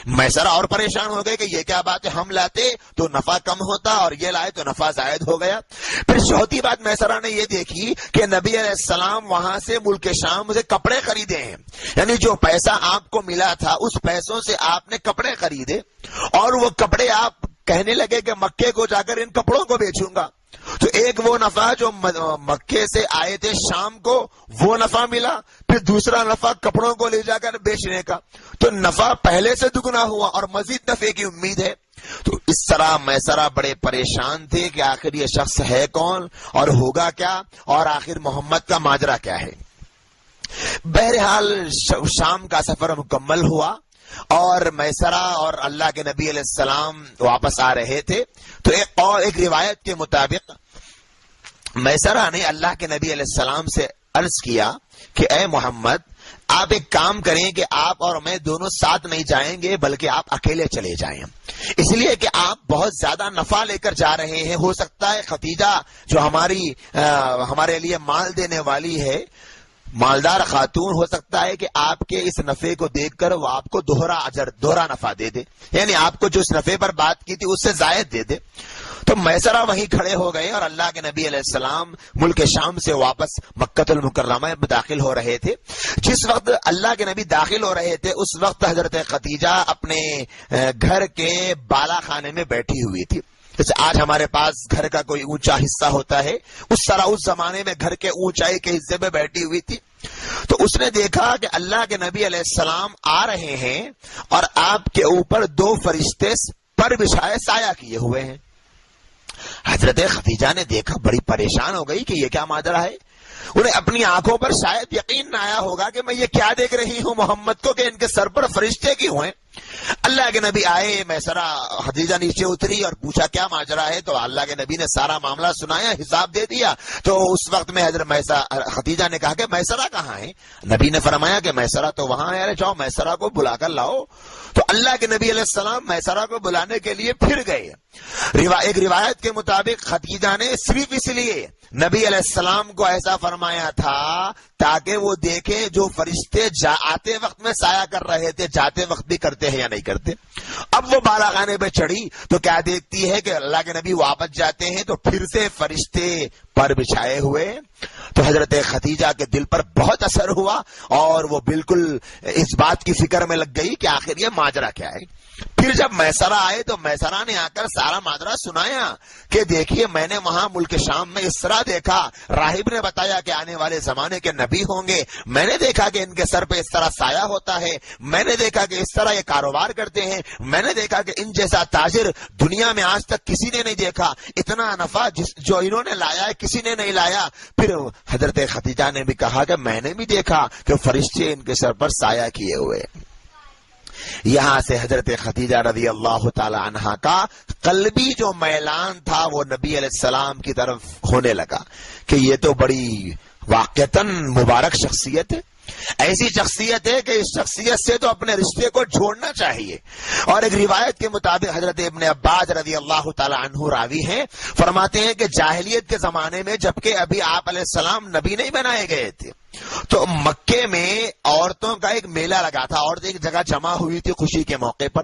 میسرہ اور پریشان ہو گئے کہ یہ کیا بات ہے، ہم لاتے تو نفع کم ہوتا اور یہ لائے تو نفع زائد ہو گیا۔ پھر چوتھی بات میسرہ نے یہ دیکھی کہ نبی علیہ السلام وہاں سے ملک شام سے کپڑے خریدے ہیں، یعنی جو پیسہ آپ کو ملا تھا اس پیسوں سے آپ نے کپڑے خریدے، اور وہ کپڑے آپ کہنے لگے کہ مکے کو جا کر ان کپڑوں کو بیچوں گا۔ تو ایک وہ نفع جو مکے سے آئے تھے شام کو وہ نفع ملا، پھر دوسرا نفع کپڑوں کو لے جا کر بیچنے کا، تو نفع پہلے سے دگنا ہوا اور مزید نفع کی امید ہے۔ تو اس طرح میسرہ بڑے پریشان تھے کہ آخر یہ شخص ہے کون اور ہوگا کیا، اور آخر محمد کا ماجرا کیا ہے۔ بہرحال شام کا سفر مکمل ہوا اور میسرہ اور اللہ کے نبی علیہ السلام واپس آ رہے تھے۔ تو ایک روایت کے مطابق میسرہ نے اللہ کے نبی علیہ السلام سے عرض کیا کہ اے محمد، آپ ایک کام کریں کہ آپ اور میں دونوں ساتھ نہیں جائیں گے بلکہ آپ اکیلے چلے جائیں، اس لیے کہ آپ بہت زیادہ نفع لے کر جا رہے ہیں۔ ہو سکتا ہے خدیجہ جو ہمارے لیے مال دینے والی ہے، مالدار خاتون، ہو سکتا ہے کہ آپ کے اس نفع کو دیکھ کر وہ آپ کو دوہرا اجر، دوہرا نفع دے دے، یعنی آپ کو جو اس نفع پر بات کی تھی اس سے زائد دے دے۔ تو میسرہ وہیں کھڑے ہو گئے اور اللہ کے نبی علیہ السلام ملک شام سے واپس مکہ المکرمہ میں داخل ہو رہے تھے۔ جس وقت اللہ کے نبی داخل ہو رہے تھے اس وقت حضرت خدیجہ اپنے گھر کے بالا خانے میں بیٹھی ہوئی تھی۔ جیسے آج ہمارے پاس گھر کا کوئی اونچا حصہ ہوتا ہے، اس طرح اس زمانے میں گھر کے اونچائی کے حصے میں بیٹھی ہوئی تھی۔ تو اس نے دیکھا کہ اللہ کے نبی علیہ السلام آ رہے ہیں اور آپ کے اوپر دو فرشتے پر بچھائے سایہ کیے ہوئے ہیں۔ حضرت خدیجہ نے دیکھا، بڑی پریشان ہو گئی کہ یہ کیا ماجرا ہے۔ انہیں اپنی آنکھوں پر شاید یقین نہ آیا ہوگا کہ میں یہ کیا دیکھ رہی ہوں محمد کو کہ ان کے سر پر فرشتے کیوں ہیں۔ اللہ کے نبی آئے، میسرہ خدیجہ نیچے اتری اور پوچھا کیا ماجرا ہے، تو اللہ کے نبی نے سارا معاملہ سنایا، حساب دے دیا۔ تو اس وقت میں حضرت خدیجہ نے کہا کہ میسرہ کہاں ہے؟ نبی نے فرمایا کہ میسرہ تو وہاں ہے، جاؤ میسرہ کو بلا کر لاؤ۔ تو اللہ کے نبی علیہ السلام میسرہ کو بلانے کے لیے پھر گئے۔ ایک روایت کے مطابق خدیجہ نے صرف اس لیے نبی علیہ السلام کو ایسا فرمایا تھا تاکہ وہ دیکھیں جو فرشتے آتے وقت میں سایہ کر رہے تھے جاتے وقت بھی کرتے ہیں یا نہیں کرتے۔ اب وہ بالاخانے پہ چڑھی تو کیا دیکھتی ہے کہ اللہ کے نبی واپس جاتے ہیں تو پھر سے فرشتے پر بچھائے ہوئے. تو حضرت خدیجہ کے دل پر بہت اثر ہوا اور وہ بالکل اس بات کی فکر میں لگ گئی کہ آخر یہ ماجرا کیا ہے. پھر جب میسرہ آئے تو میسرہ نے آ کر سارا ماجرا سنایا کہ دیکھیے میں نے وہاں ملک شام میں اس طرح دیکھا, راہب نے بتایا کہ آنے والے زمانے کے نبی ہوں گے, میں نے دیکھا کہ ان کے سر پہ اس طرح سایہ ہوتا ہے, میں نے دیکھا کہ اس طرح یہ کاروبار کرتے ہیں, میں نے دیکھا کہ ان جیسا تاجر دنیا میں آج تک کسی نے نہیں دیکھا, اتنا نفع جو انہوں نے لایا ہے کسی نے نہیں لایا. پھر حضرت خدیجہ نے بھی کہا کہ میں نے بھی دیکھا کہ فرشتے ان کے سر پر سایہ کیے ہوئے. یہاں سے حضرت خدیجہ رضی اللہ تعالی عنہا کا قلبی جو میلان تھا وہ نبی علیہ السلام کی طرف ہونے لگا کہ یہ تو بڑی واقعتاً مبارک شخصیت ہے, ایسی شخصیت ہے کہ اس شخصیت سے تو اپنے رشتے کو جوڑنا چاہیے. اور ایک روایت کے مطابق حضرت ابن عباس رضی اللہ تعالی عنہ راوی ہیں, فرماتے ہیں کہ جاہلیت کے زمانے میں جبکہ ابھی آپ علیہ السلام نبی نہیں بنائے گئے تھے تو مکے میں عورتوں کا ایک میلہ لگا تھا, عورتیں ایک جگہ جمع ہوئی تھی خوشی کے موقع پر,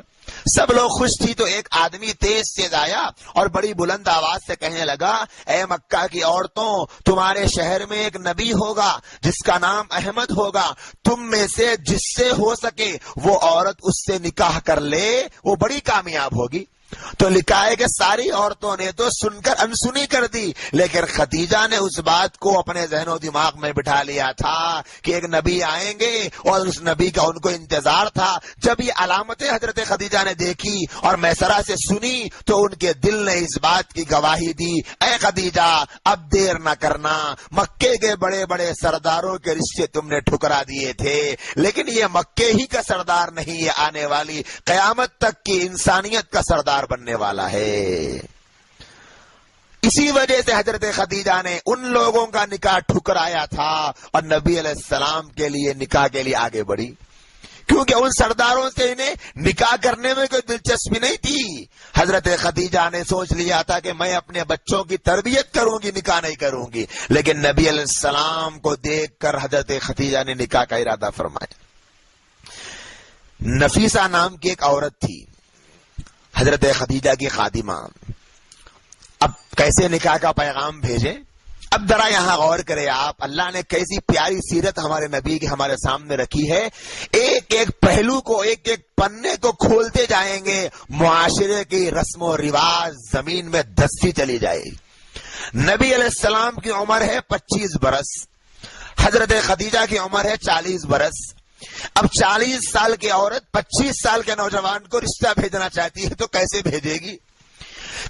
سب لوگ خوش تھی. تو ایک آدمی تیز آیا اور بڑی بلند آواز سے کہنے لگا, اے مکہ کی عورتوں, تمہارے شہر میں ایک نبی ہوگا جس کا نام احمد ہوگا, تم میں سے جس سے ہو سکے وہ عورت اس سے نکاح کر لے, وہ بڑی کامیاب ہوگی. تو لکھا ہے کہ ساری عورتوں نے تو سن کر انسنی کر دی, لیکن خدیجہ نے اس بات کو اپنے ذہن و دماغ میں بٹھا لیا تھا کہ ایک نبی آئیں گے, اور اس نبی کا ان کو انتظار تھا. جب یہ علامتیں حضرت خدیجہ نے دیکھی اور میسرہ سے سنی تو ان کے دل نے اس بات کی گواہی دی, اے خدیجہ اب دیر نہ کرنا, مکے کے بڑے بڑے سرداروں کے رشتے تم نے ٹھکرا دیے تھے, لیکن یہ مکے ہی کا سردار نہیں, یہ آنے والی قیامت تک کی انسانیت کا سردار بننے والا ہے. اسی وجہ سے حضرت خدیجہ نے ان لوگوں کا نکاح ٹھکرایا تھا اور نبی علیہ السلام کے لیے نکاح کے لیے آگے بڑھی, کیونکہ ان سرداروں سے انہیں نکاح کرنے میں کوئی دلچسپی نہیں تھی. حضرت خدیجہ نے سوچ لیا تھا کہ میں اپنے بچوں کی تربیت کروں گی, نکاح نہیں کروں گی, لیکن نبی علیہ السلام کو دیکھ کر حضرت خدیجہ نے نکاح کا ارادہ فرمایا. نفیسہ نام کی ایک عورت تھی, حضرت خدیجہ کی خادمہ. اب کیسے نکاح کا پیغام بھیجیں, اب ذرا یہاں غور کرے آپ, اللہ نے کیسی پیاری سیرت ہمارے نبی کی ہمارے سامنے رکھی ہے. ایک ایک پہلو کو, ایک ایک پنے کو کھولتے جائیں گے, معاشرے کی رسم و رواج زمین میں دستی چلی جائے گی. نبی علیہ السلام کی عمر ہے 25 برس, حضرت خدیجہ کی عمر ہے 40 برس. اب 40 سال کی عورت 25 سال کے نوجوان کو رشتہ بھیجنا چاہتی ہے تو کیسے بھیجے گی؟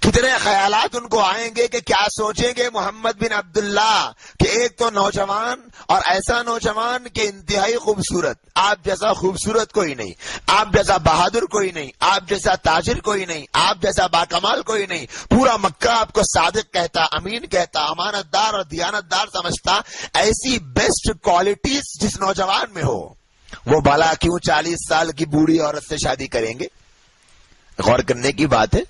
کتنے خیالات ان کو آئیں گے کہ کیا سوچیں گے محمد بن عبداللہ کہ ایک تو نوجوان اور ایسا نوجوان کہ انتہائی خوبصورت, آپ جیسا خوبصورت کوئی نہیں, آپ جیسا بہادر کوئی نہیں, آپ جیسا تاجر کوئی نہیں, آپ جیسا باکمال کوئی نہیں. پورا مکہ آپ کو صادق کہتا, امین کہتا, امانت دار اور دیانت دار سمجھتا. ایسی بیسٹ کوالٹیز جس نوجوان میں ہو, وہ بھلا کیوں 40 سال کی بوڑھی عورت سے شادی کریں گے؟ غور کرنے کی بات ہے.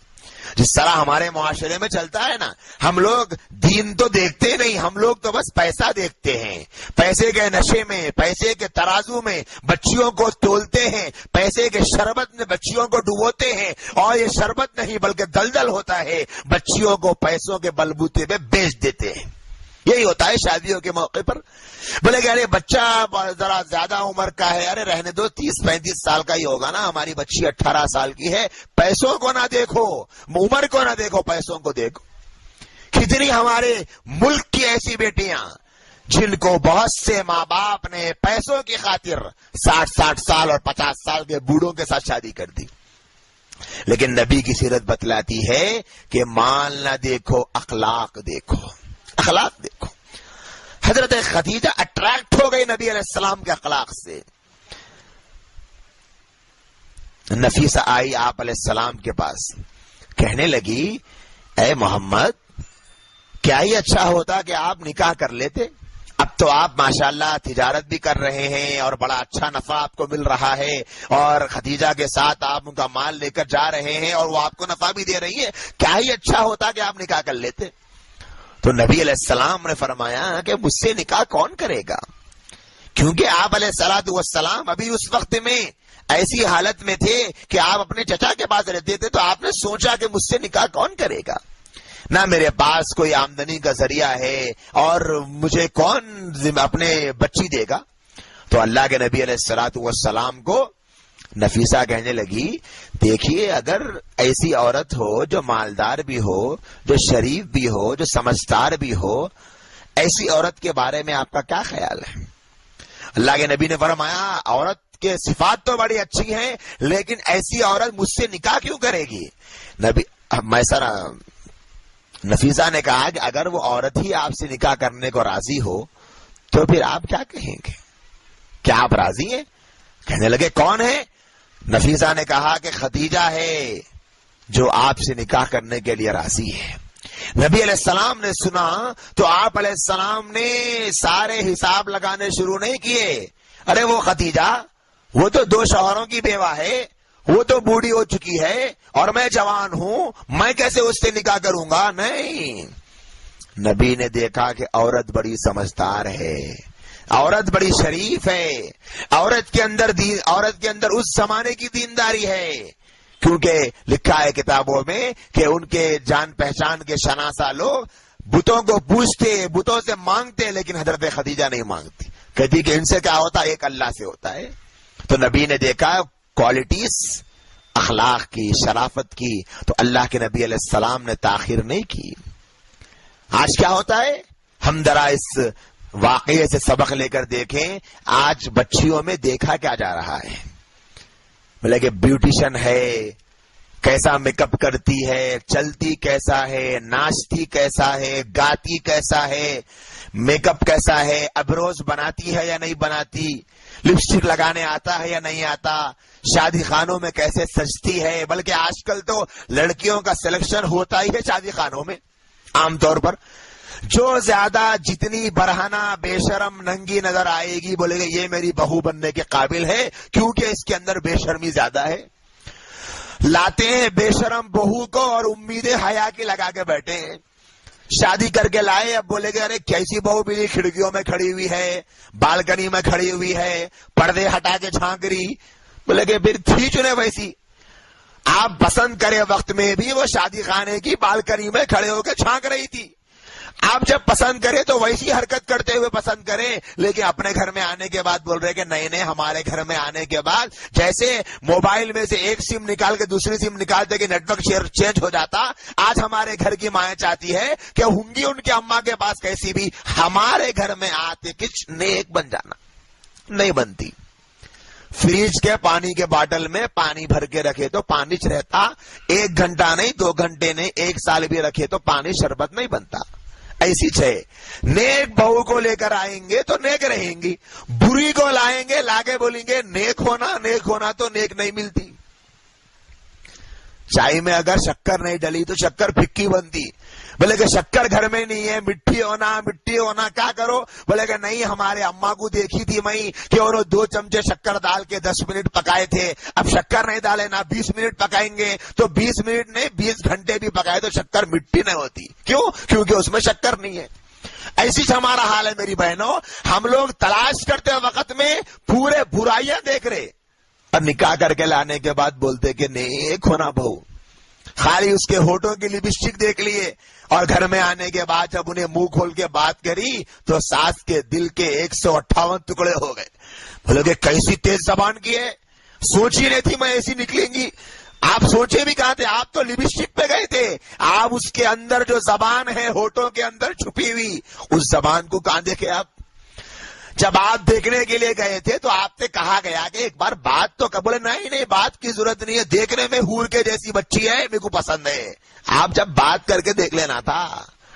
جس طرح ہمارے معاشرے میں چلتا ہے نا, ہم لوگ دین تو دیکھتے نہیں, ہم لوگ تو بس پیسہ دیکھتے ہیں. پیسے کے نشے میں, پیسے کے ترازو میں بچیوں کو تولتے ہیں, پیسے کے شربت میں بچیوں کو ڈبوتے ہیں, اور یہ شربت نہیں بلکہ دلدل ہوتا ہے, بچیوں کو پیسوں کے بلبوتے پہ بیچ دیتے ہیں. یہی ہوتا ہے شادیوں کے موقع پر. بولے کہ ارے بچہ ذرا زیادہ عمر کا ہے, ارے رہنے دو, 30-35 سال کا ہی ہوگا نا, ہماری بچی 18 سال کی ہے. پیسوں کو نہ دیکھو, عمر کو نہ دیکھو, پیسوں کو دیکھو. کتنی ہمارے ملک کی ایسی بیٹیاں جن کو بہت سے ماں باپ نے پیسوں کی خاطر 60 سال اور 50 سال کے بوڑھوں کے ساتھ شادی کر دی. لیکن نبی کی سیرت بتلاتی ہے کہ مال نہ دیکھو, اخلاق دیکھو, اخلاق دیکھو. حضرت خدیجہ اٹریکٹ ہو گئی نبی علیہ السلام کے اخلاق سے. نفیسہ آئی آپ علیہ السلام کے پاس, کہنے لگی, اے محمد, کیا ہی اچھا ہوتا کہ آپ نکاح کر لیتے. اب تو آپ ماشاءاللہ تجارت بھی کر رہے ہیں اور بڑا اچھا نفع آپ کو مل رہا ہے, اور خدیجہ کے ساتھ آپ ان کا مال لے کر جا رہے ہیں اور وہ آپ کو نفع بھی دے رہی ہے. کیا ہی اچھا ہوتا کہ آپ نکاح کر لیتے. تو نبی علیہ السلام نے فرمایا کہ مجھ سے نکاح کون کرے گا, کیونکہ آپ علیہ السلام ابھی اس وقت میں ایسی حالت میں تھے کہ آپ اپنے چچا کے پاس رہتے تھے تو آپ نے سوچا کہ مجھ سے نکاح کون کرے گا، نہ میرے پاس کوئی آمدنی کا ذریعہ ہے اور مجھے کون اپنے بچی دے گا. تو اللہ کے نبی علیہ الصلوۃ والسلام کو نفیسہ کہنے لگی دیکھیے اگر ایسی عورت ہو جو مالدار بھی ہو، جو شریف بھی ہو، جو سمجھدار بھی ہو، ایسی عورت کے بارے میں آپ کا کیا خیال ہے؟ اللہ کے نبی نے فرمایا عورت کے صفات تو بڑی اچھی ہیں لیکن ایسی عورت مجھ سے نکاح کیوں کرے گی؟ نفیسہ نے کہا کہ اگر وہ عورت ہی آپ سے نکاح کرنے کو راضی ہو تو پھر آپ کیا کہیں گے؟ کیا آپ راضی ہیں؟ کہنے لگے کون ہے؟ نفیسہ نے کہا کہ خدیجہ ہے جو آپ سے نکاح کرنے کے لیے راضی ہے. نبی علیہ السلام نے سنا تو آپ علیہ السلام نے سارے حساب لگانے شروع نہیں کیے. ارے وہ خدیجہ وہ تو 2 شوہروں کی بیوہ ہے، وہ تو بوڑھی ہو چکی ہے اور میں جوان ہوں، میں کیسے اس سے نکاح کروں گا؟ نہیں. نبی نے دیکھا کہ عورت بڑی سمجھدار ہے، عورت بڑی شریف ہے، عورت کے اندر اس زمانے کی دینداری ہے. کیونکہ لکھا ہے کتابوں میں کہ ان کے جان پہچان کے شناسا لوگ بتوں کو پوچھتے، بتوں سے مانگتے، لیکن حضرت خدیجہ نہیں مانگتی. کہتی کہ ان سے کیا ہوتا ہے؟ ایک اللہ سے ہوتا ہے. تو نبی نے دیکھا کوالٹیز اخلاق کی، شرافت کی، تو اللہ کے نبی علیہ السلام نے تاخیر نہیں کی. آج کیا ہوتا ہے؟ ہم ذرا اس واقعے سے سبق لے کر دیکھیں. آج بچیوں میں دیکھا کیا جا رہا ہے؟ بولے کہ بیوٹیشن ہے، کیسا میک اپ کرتی ہے، چلتی کیسا ہے، ناچتی کیسا ہے، گاتی کیسا ہے، میک اپ کیسا ہے، ابروز بناتی ہے یا نہیں بناتی، لپسٹک لگانے آتا ہے یا نہیں آتا، شادی خانوں میں کیسے سجتی ہے. بلکہ آج کل تو لڑکیوں کا سلیکشن ہوتا ہی ہے شادی خانوں میں. عام طور پر جو زیادہ جتنی برہنہ بے شرم ننگی نظر آئے گی بولے گا یہ میری بہو بننے کے قابل ہے، کیونکہ اس کے اندر بے شرمی زیادہ ہے. لاتے ہیں بے شرم بہو کو اور امیدیں حیا کی لگا کے بیٹھے ہیں. شادی کر کے لائے، اب بولے گا ارے کیسی بہو ملی، کھڑکیوں میں کھڑی ہوئی ہے، بالکنی میں کھڑی ہوئی ہے، پردے ہٹا کے جھانک رہی. بولے کہ پھر تھی چنے ویسی. آپ پسند کرے وقت میں بھی وہ شادی خانے کی بالکنی میں کھڑے ہو کے جھانک رہی تھی. آپ جب پسند کریں تو ویسی حرکت کرتے ہوئے پسند کریں، لیکن اپنے گھر میں آنے کے بعد بول رہے کہ نہیں ہمارے گھر میں آنے کے بعد جیسے موبائل میں سے ایک سم نکال کے دوسری سم نکالتے کہ نیٹ ورک چینج ہو جاتا، آج ہمارے گھر کی مائیں چاہتی ہے کہ ہوں گی ان کے اماں کے پاس کیسی بھی، ہمارے گھر میں آتے کچھ نیک بن جانا. نہیں بنتی. فریج کے پانی کے باٹل میں پانی بھر کے رکھے تو پانی رہتا، 1 گھنٹہ نہیں 2 گھنٹے نہیں 1 سال بھی رکھے تو پانی شربت نہیں بنتا. ایسی ہے. نیک بہو کو لے کر آئیں گے تو نیک رہیں گی، بری کو لائیں گے لا کے بولیں گے نیک ہونا تو نیک نہیں ملتی. چائے میں اگر شکر نہیں ڈلی تو شکر پھکی بنتی. بولے کہ شکر گھر میں نہیں ہے، مٹھی ہونا کیا کرو؟ بولے کہ نہیں ہمارے اماں کو دیکھی تھی میں کہ انہوں 2 چمچے شکر ڈال کے 10 منٹ پکائے تھے. اب شکر نہیں ڈالے نا 20 منٹ پکائیں گے تو 20 منٹ نہیں 20 گھنٹے بھی پکائے تو شکر مٹھی نہیں ہوتی. کیوں؟ کیونکہ اس میں شکر نہیں ہے. ایسی ہمارا حال ہے میری بہنوں. ہم لوگ تلاش کرتے وقت میں پورے برائیاں دیکھ رہے اور نکاح کر کے لانے کے بعد بولتے کہ نیک ہونا بہو. خالی اس کے ہونٹوں کی لپسٹک دیکھ لیے اور گھر میں آنے کے بعد جب انہیں منہ کھول کے بات کری تو ساس کے دل کے 158 ٹکڑے ہو گئے. بولے کہ کیسی تیز زبان کی ہے، سوچی نہیں تھی میں ایسی نکلیں گی. آپ سوچے بھی کہاں تھے؟ آپ تو لپسٹک پہ گئے تھے. آپ اس کے اندر جو زبان ہے ہونٹوں کے اندر چھپی ہوئی، اس زبان کو کہاں دیکھے آپ؟ جب آپ دیکھنے کے لیے گئے تھے تو آپ سے کہا گیا کہ ایک بار بات تو قبول. نہیں بات کی ضرورت نہیں ہے، دیکھنے میں حور کے جیسی بچی ہے، میرے کو پسند ہے. آپ جب بات کر کے دیکھ لینا تھا،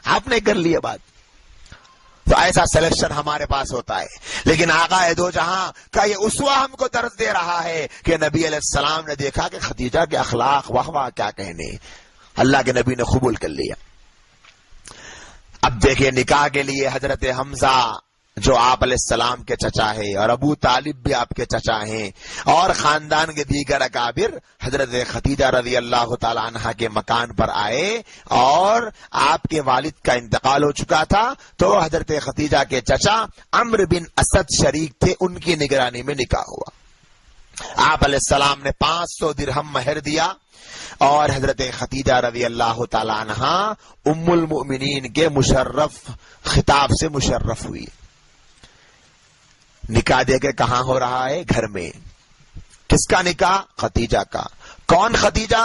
آپ نے کر لیا بات. تو ایسا سلیکشن ہمارے پاس ہوتا ہے. لیکن آقا دو جہاں کا یہ اسوہ ہم کو درس دے رہا ہے کہ نبی علیہ السلام نے دیکھا کہ خدیجہ کے اخلاق واہ کیا کہنے، اللہ کے نبی نے قبول کر لیا. اب دیکھیں نکاح کے لیے حضرت حمزہ جو آپ علیہ السلام کے چچا ہے اور ابو طالب بھی آپ کے چچا ہیں اور خاندان کے دیگر اکابر حضرت خدیجہ رضی اللہ تعالی عنہا کے مکان پر آئے اور آپ کے والد کا انتقال ہو چکا تھا تو حضرت خدیجہ کے چچا عمرو بن اسد شریک تھے، ان کی نگرانی میں نکاح ہوا. آپ علیہ السلام نے 500 درہم مہر دیا اور حضرت خدیجہ رضی اللہ تعالی عنہ ام المؤمنین کے مشرف خطاب سے مشرف ہوئی. نکاح دے کے کہاں ہو رہا ہے؟ گھر میں. کس کا نکاح؟ خدیجہ کا. کون خدیجہ؟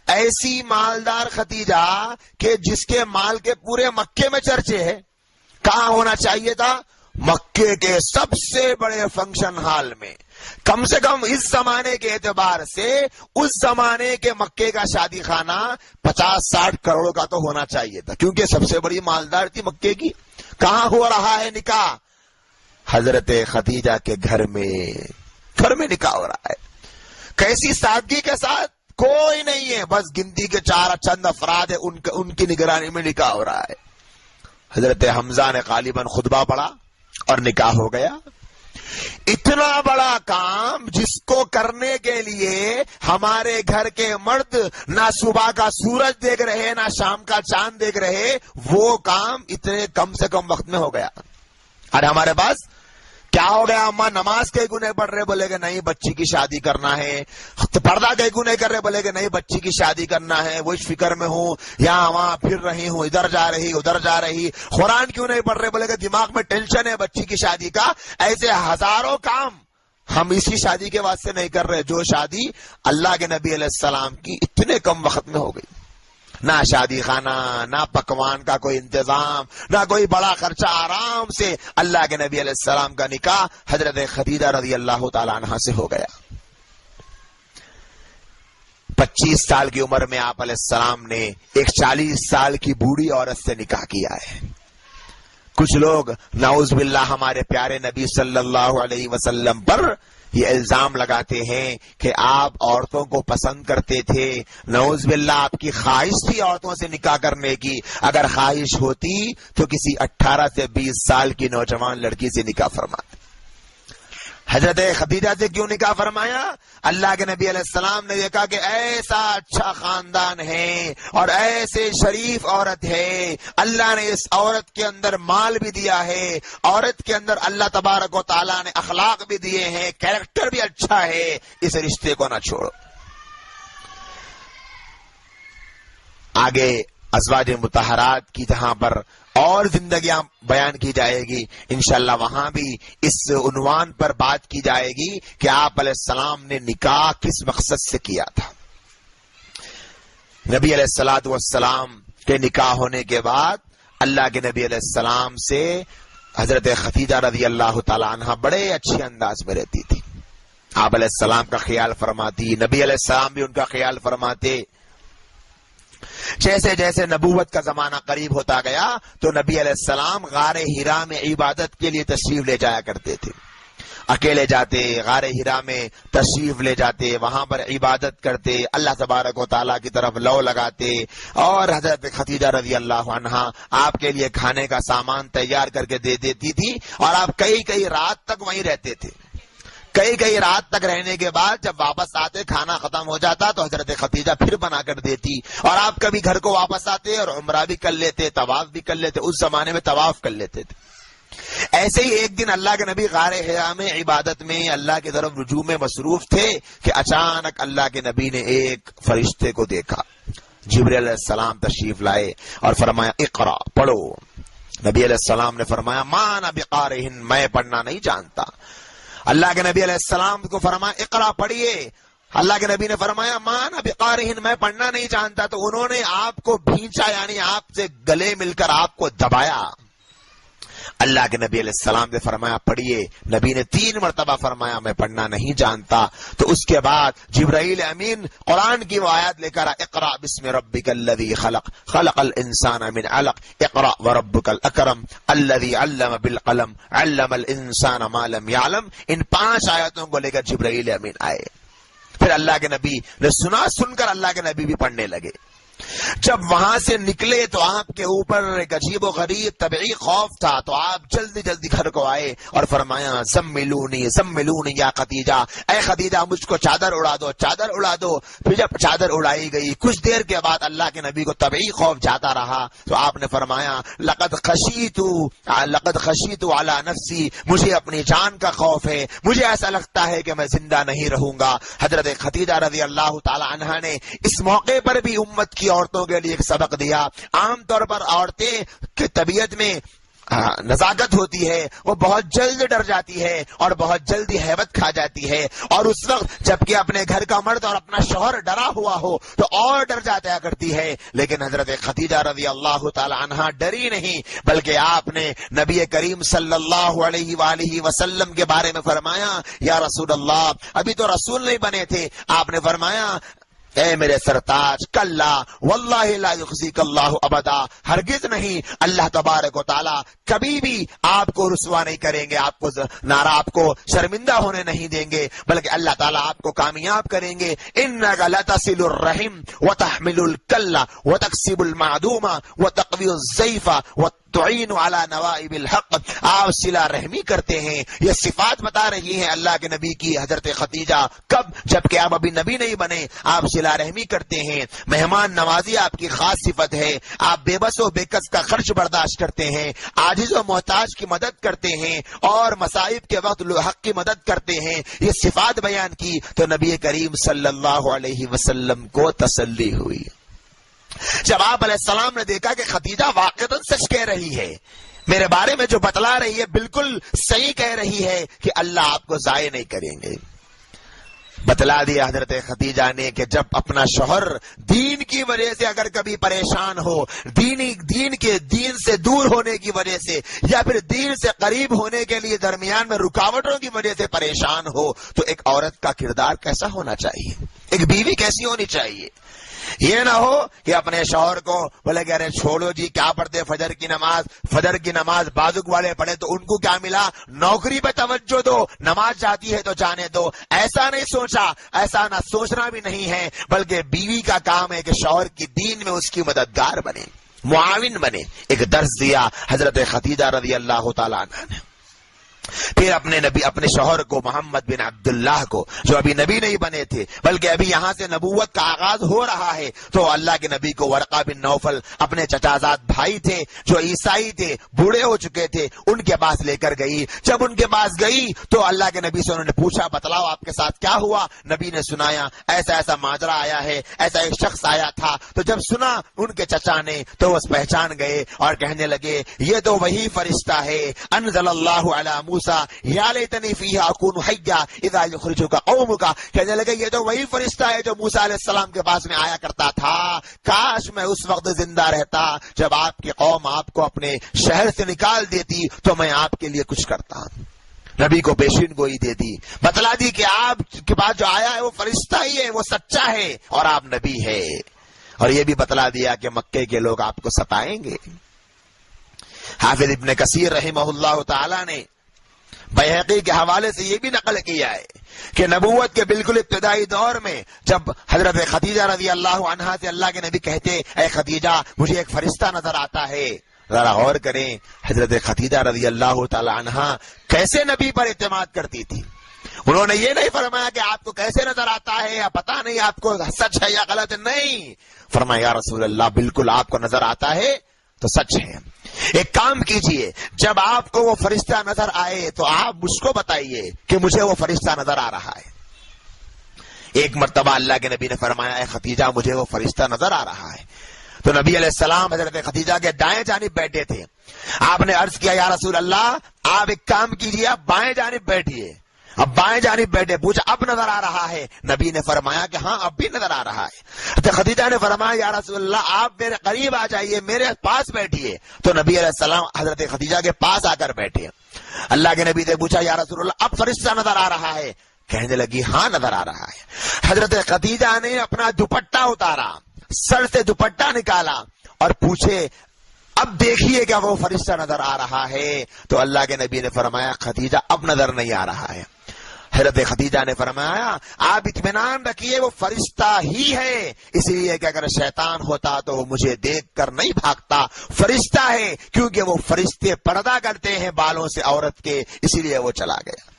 ایسی مالدار خدیجہ کہ جس کے مال کے پورے مکے میں چرچے ہے. کہاں ہونا چاہیے تھا؟ مکے کے سب سے بڑے فنکشن ہال میں. کم سے کم اس زمانے کے اعتبار سے اس زمانے کے مکے کا شادی خانہ 50-60 کروڑ کا تو ہونا چاہیے تھا، کیونکہ سب سے بڑی مالدار تھی مکے کی. کہاں ہو رہا ہے نکاح؟ حضرت خدیجہ کے گھر میں. گھر میں نکاح ہو رہا ہے. کیسی سادگی کے ساتھ، کوئی نہیں ہے، بس گنتی کے 4 چند افراد ہیں، ان کی نگرانی میں نکاح ہو رہا ہے. حضرت حمزہ نے غالباً خطبہ پڑھا اور نکاح ہو گیا. اتنا بڑا کام جس کو کرنے کے لیے ہمارے گھر کے مرد نہ صبح کا سورج دیکھ رہے نہ شام کا چاند دیکھ رہے، وہ کام اتنے کم سے کم وقت میں ہو گیا. اور ہمارے پاس کیا ہو گیا؟ اماں نماز کے گنے پڑھ رہے، بولے کہ نہیں بچی کی شادی کرنا ہے. پردہ کے گنے کر رہے، بولے کہ نہیں بچی کی شادی کرنا ہے. وہ اس فکر میں ہوں، یہاں وہاں پھر رہی ہوں، ادھر جا رہی ادھر جا رہی. قرآن کیوں نہیں پڑھ رہے؟ بولے کہ دماغ میں ٹینشن ہے بچی کی شادی کا. ایسے ہزاروں کام ہم اسی شادی کے واسطے نہیں کر رہے جو شادی اللہ کے نبی علیہ السلام کی اتنے کم وقت میں ہو گئی. نہ شادی خانہ، نہ پکوان کا کوئی انتظام، نہ کوئی بڑا خرچہ. آرام سے اللہ کے نبی علیہ السلام کا نکاح حضرت خدیجہ رضی اللہ تعالی عنہ سے ہو گیا. 25 سال کی عمر میں آپ علیہ السلام نے ایک 40 سال کی بوڑھی عورت سے نکاح کیا ہے. کچھ لوگ نعوذ باللہ ہمارے پیارے نبی صلی اللہ علیہ وسلم پر یہ الزام لگاتے ہیں کہ آپ عورتوں کو پسند کرتے تھے. نعوذ باللہ آپ کی خواہش تھی عورتوں سے نکاح کرنے کی. اگر خواہش ہوتی تو کسی 18 سے 20 سال کی نوجوان لڑکی سے نکاح فرماتے. حضرت خدیجہ سے کیوں نکاح فرمایا؟ اللہ کے نبی علیہ السلام نے دیکھا کہ ایسا اچھا خاندان ہے اور ایسے شریف عورت ہے، اللہ نے اس عورت کے اندر مال بھی دیا ہے، عورت کے اندر اللہ تبارک و تعالیٰ نے اخلاق بھی دیے ہیں، کیریکٹر بھی اچھا ہے، اس رشتے کو نہ چھوڑو. آگے ازواج مطہرات کی جہاں پر اور زندگیاں بیان کی جائے گی انشاءاللہ، وہاں بھی اس عنوان پر بات کی جائے گی کہ آپ علیہ السلام نے نکاح کس مقصد سے کیا تھا. نبی علیہ الصلوۃ والسلام کے نکاح ہونے کے بعد اللہ کے نبی علیہ السلام سے حضرت خدیجہ رضی اللہ تعالی عنہ بڑے اچھے انداز میں رہتی تھی. آپ علیہ السلام کا خیال فرماتی، نبی علیہ السلام بھی ان کا خیال فرماتے. جیسے جیسے نبوت کا زمانہ قریب ہوتا گیا تو نبی علیہ السلام غار ہرا میں عبادت کے لیے تشریف لے جایا کرتے تھے. اکیلے جاتے، غار ہرا میں تشریف لے جاتے، وہاں پر عبادت کرتے، اللہ تبارک و تعالیٰ کی طرف لو لگاتے، اور حضرت خدیجہ رضی اللہ عنہا آپ کے لیے کھانے کا سامان تیار کر کے دے دیتی تھی، اور آپ کئی رات تک وہیں رہتے تھے. کئی رات تک رہنے کے بعد جب واپس آتے، کھانا ختم ہو جاتا تو حضرت خدیجہ پھر بنا کر دیتی، اور آپ کبھی گھر کو واپس آتے اور عمرہ بھی کر لیتے، طواف بھی کر لیتے. اس زمانے میں طواف کر لیتے تھے. ایسے ہی ایک دن اللہ کے نبی غار حرا میں عبادت میں اللہ کی طرف رجوع میں مصروف تھے کہ اچانک اللہ کے نبی نے ایک فرشتے کو دیکھا. جبریل علیہ السلام تشریف لائے اور فرمایا اقرا، پڑھو. نبی علیہ السلام نے فرمایا ما انا بقارئ، میں پڑھنا نہیں جانتا. اللہ کے نبی علیہ السلام کو فرمایا اقرا، پڑھیے. اللہ کے نبی نے فرمایا ما انا بقارئ، میں پڑھنا نہیں جانتا. تو انہوں نے آپ کو بھینچا، یعنی آپ سے گلے مل کر آپ کو دبایا. اللہ کے نبی علیہ السلام نے فرمایا پڑھیے. نبی نے 3 مرتبہ فرمایا میں پڑھنا نہیں جانتا. تو اس کے بعد جبرائیل امین قرآن کی وہ آیت لے کر اقرا بسم ربک الذی خلق خلق الانسان من علق اقرا وربک الاکرم الذی علم بالقلم علم الانسان ما لم يعلم. ان 5 آیتوں کو لے کر جبرائیل امین آئے. پھر اللہ کے نبی نے سن کر اللہ کے نبی بھی پڑھنے لگے. جب وہاں سے نکلے تو آپ کے اوپر ایک عجیب و غریب طبعی خوف تھا، تو آپ جلدی جلدی گھر کو آئے اور فرمایا زملونی زملونی یا خدیجہ، اے خدیجہ مجھ کو چادر اڑا دو، چادر اڑا دو۔ پھر جب چادر اڑائی گئی کچھ دیر کے بعد اللہ کے نبی کو طبعی خوف جاتا رہا، تو آپ نے فرمایا لقد خشیت علی نفسی، مجھے اپنی جان کا خوف ہے، مجھے ایسا لگتا ہے کہ میں زندہ نہیں رہوں گا۔ حضرت خدیجہ رضی اللہ تعالی عنہا نے اس موقع پر بھی امت کی عورتوں کے لیے ایک سبق دیا۔ عام طور پر عورتیں کی طبیعت میں نزاکت ہوتی ہے، وہ بہت جلد ڈر جاتی ہے اور بہت جلدی ہیبت کھا جاتی ہے، اور اس وقت جبکہ اپنے گھر کا مرد اور اپنا شوہر ڈرا ہوا ہو تو اور ڈر جاتا کرتی ہے۔ لیکن حضرت خدیجہ رضی اللہ تعالی عنہا ڈری نہیں، بلکہ آپ نے نبی کریم صلی اللہ علیہ وآلہ وسلم کے بارے میں فرمایا یا رسول اللہ، ابھی تو رسول نہیں بنے تھے، آپ نے فرمایا اے میرے سرتاج کلا واللہ لا یخزیک اللہ ابدا، ہرگز نہیں، اللہ تبارک و تعالی کبھی بھی آپ کو رسوا نہیں کریں گے، آپ کو شرمندہ ہونے نہیں دیں گے، بلکہ اللہ تعالیٰ آپ کو کامیاب کریں گے۔ انک لتصل الرحم وتحمل الکل وتکسب المعدوم وتقوی الضیف تعین علی نوائب الحق، آپ صلہ رحمی کرتے ہیں۔ یہ صفات بتا رہی ہیں اللہ کے نبی کی حضرت خدیجہ، کب؟ جبکہ آپ ابھی نبی نہیں بنے، آپ صلہ رحمی کرتے ہیں، مہمان نوازی آپ کی خاص صفت ہے، آپ بے بس و بے کس کا خرچ برداشت کرتے ہیں، عاجز و محتاج کی مدد کرتے ہیں، اور مصائب کے وقت حق کی مدد کرتے ہیں۔ یہ صفات بیان کی تو نبی کریم صلی اللہ علیہ وسلم کو تسلی ہوئی۔ جب آپ علیہ السلام نے دیکھا کہ خدیجہ واقعتاً سچ کہہ رہی ہے، میرے بارے میں جو بتلا رہی ہے بالکل صحیح کہہ رہی ہے کہ اللہ آپ کو ضائع نہیں کریں گے، بتلا دیا حضرت خدیجہ نے کہ جب اپنا شوہر دین کی وجہ سے اگر کبھی پریشان ہو، دین سے دور ہونے کی وجہ سے یا پھر دین سے قریب ہونے کے لیے درمیان میں رکاوٹوں کی وجہ سے پریشان ہو، تو ایک عورت کا کردار کیسا ہونا چاہیے، ایک بیوی کیسی ہونی چاہیے؟ یہ نہ ہو کہ اپنے شوہر کو بولے کہ ارے چھوڑو جی کیا پڑھتے فجر کی نماز بازوق والے پڑھے تو ان کو کیا ملا، نوکری پہ توجہ دو، نماز جاتی ہے تو جانے دو۔ ایسا نہیں سوچا، ایسا نہ سوچنا بھی نہیں ہے، بلکہ بیوی کا کام ہے کہ شوہر کی دین میں اس کی مددگار بنے، معاون بنے۔ ایک درس دیا حضرت خدیجہ رضی اللہ تعالی عنہ نے۔ پھر اپنے شوہر کو محمد بن عبداللہ کو، جو ابھی نبی نہیں بنے تھے بلکہ ابھی یہاں سے نبوت کا آغاز ہو رہا ہے، تو اللہ کے نبی کو ورقہ بن نوفل اپنے چچازاد بھائی تھے جو عیسائی تھے، بوڑھے ہو چکے تھے، ان کے پاس لے کر گئی۔ جب ان کے پاس گئی تو اللہ کے نبی سے انہوں نے پوچھا بتلاؤ آپ کے ساتھ کیا ہوا؟ نبی نے سنایا ایسا ایسا ماجرا آیا ہے، ایسا ایک شخص آیا تھا۔ تو جب سنا ان کے چچا نے تو وہ پہچان گئے اور کہنے لگے یہ تو وہی فرشتہ ہے انزل اللہ علی موسیٰ یا لیتنی فیہا اکون حیا اذا یخرجک قومک، کہنے لگے یہ تو وہی فرشتہ ہے جو موسیٰ علیہ السلام کے پاس میں آیا کرتا تھا، کاش میں اس وقت زندہ رہتا جب آپ کی قوم آپ کو اپنے شہر سے نکال دیتی تو میں آپ کے لیے کچھ کرتا۔ نبی کو پیشین گوئی دے دی، بتلا دی کہ آپ کے پاس جو آیا ہے وہ فرشتہ ہی ہے، وہ سچا ہے اور آپ نبی ہے، اور یہ بھی بتلا دیا کہ مکے کے لوگ آپ کو ستائیں گے۔ حافظ ابن کثیر رحمہ اللہ تعالی نے بیہقی کے حوالے سے یہ بھی نقل کیا ہے کہ نبوت کے بالکل ابتدائی دور میں جب حضرت خدیجہ رضی اللہ عنہا سے اللہ کے نبی کہتے اے خدیجہ مجھے ایک فرشتہ نظر آتا ہے، ذرا غور کریں حضرت خدیجہ رضی اللہ تعالی عنہا کیسے نبی پر اعتماد کرتی تھی۔ انہوں نے یہ نہیں فرمایا کہ آپ کو کیسے نظر آتا ہے یا پتہ نہیں آپ کو سچ ہے یا غلط، نہیں، فرمایا یا رسول اللہ بالکل آپ کو نظر آتا ہے تو سچ ہے۔ ایک کام کیجئے، جب آپ کو وہ فرشتہ نظر آئے تو آپ مجھ کو بتائیے کہ مجھے وہ فرشتہ نظر آ رہا ہے۔ ایک مرتبہ اللہ کے نبی نے فرمایا اے خدیجہ مجھے وہ فرشتہ نظر آ رہا ہے، تو نبی علیہ السلام حضرت خدیجہ کے دائیں جانب بیٹھے تھے۔ آپ نے عرض کیا یا رسول اللہ آپ ایک کام کیجئے، آپ بائیں جانب بیٹھیے۔ اب بائیں جانب بیٹھے، پوچھا اب نظر آ رہا ہے؟ نبی نے فرمایا کہ ہاں اب بھی نظر آ رہا ہے۔ تو خدیجہ نے فرمایا یا رسول اللہ آپ میرے قریب آ جائیے، میرے پاس بیٹھیے۔ تو نبی علیہ السلام حضرت خدیجہ کے پاس آ کر بیٹھے۔ اللہ کے نبی نے پوچھا یا رسول اللہ اب فرشتہ نظر آ رہا ہے؟ کہنے لگی ہاں نظر آ رہا ہے۔ حضرت خدیجہ نے اپنا دوپٹہ اتارا، سر سے دوپٹہ نکالا اور پوچھے اب دیکھیے کیا وہ فرشتہ نظر آ رہا ہے؟ تو اللہ کے نبی نے فرمایا خدیجہ اب نظر نہیں آ رہا ہے۔ حضرت خدیجہ نے فرمایا آپ اطمینان رکھیے وہ فرشتہ ہی ہے، اس لیے کہ اگر شیطان ہوتا تو وہ مجھے دیکھ کر نہیں بھاگتا، فرشتہ ہے کیونکہ وہ فرشتے پردہ کرتے ہیں بالوں سے عورت کے، اسی لیے وہ چلا گیا۔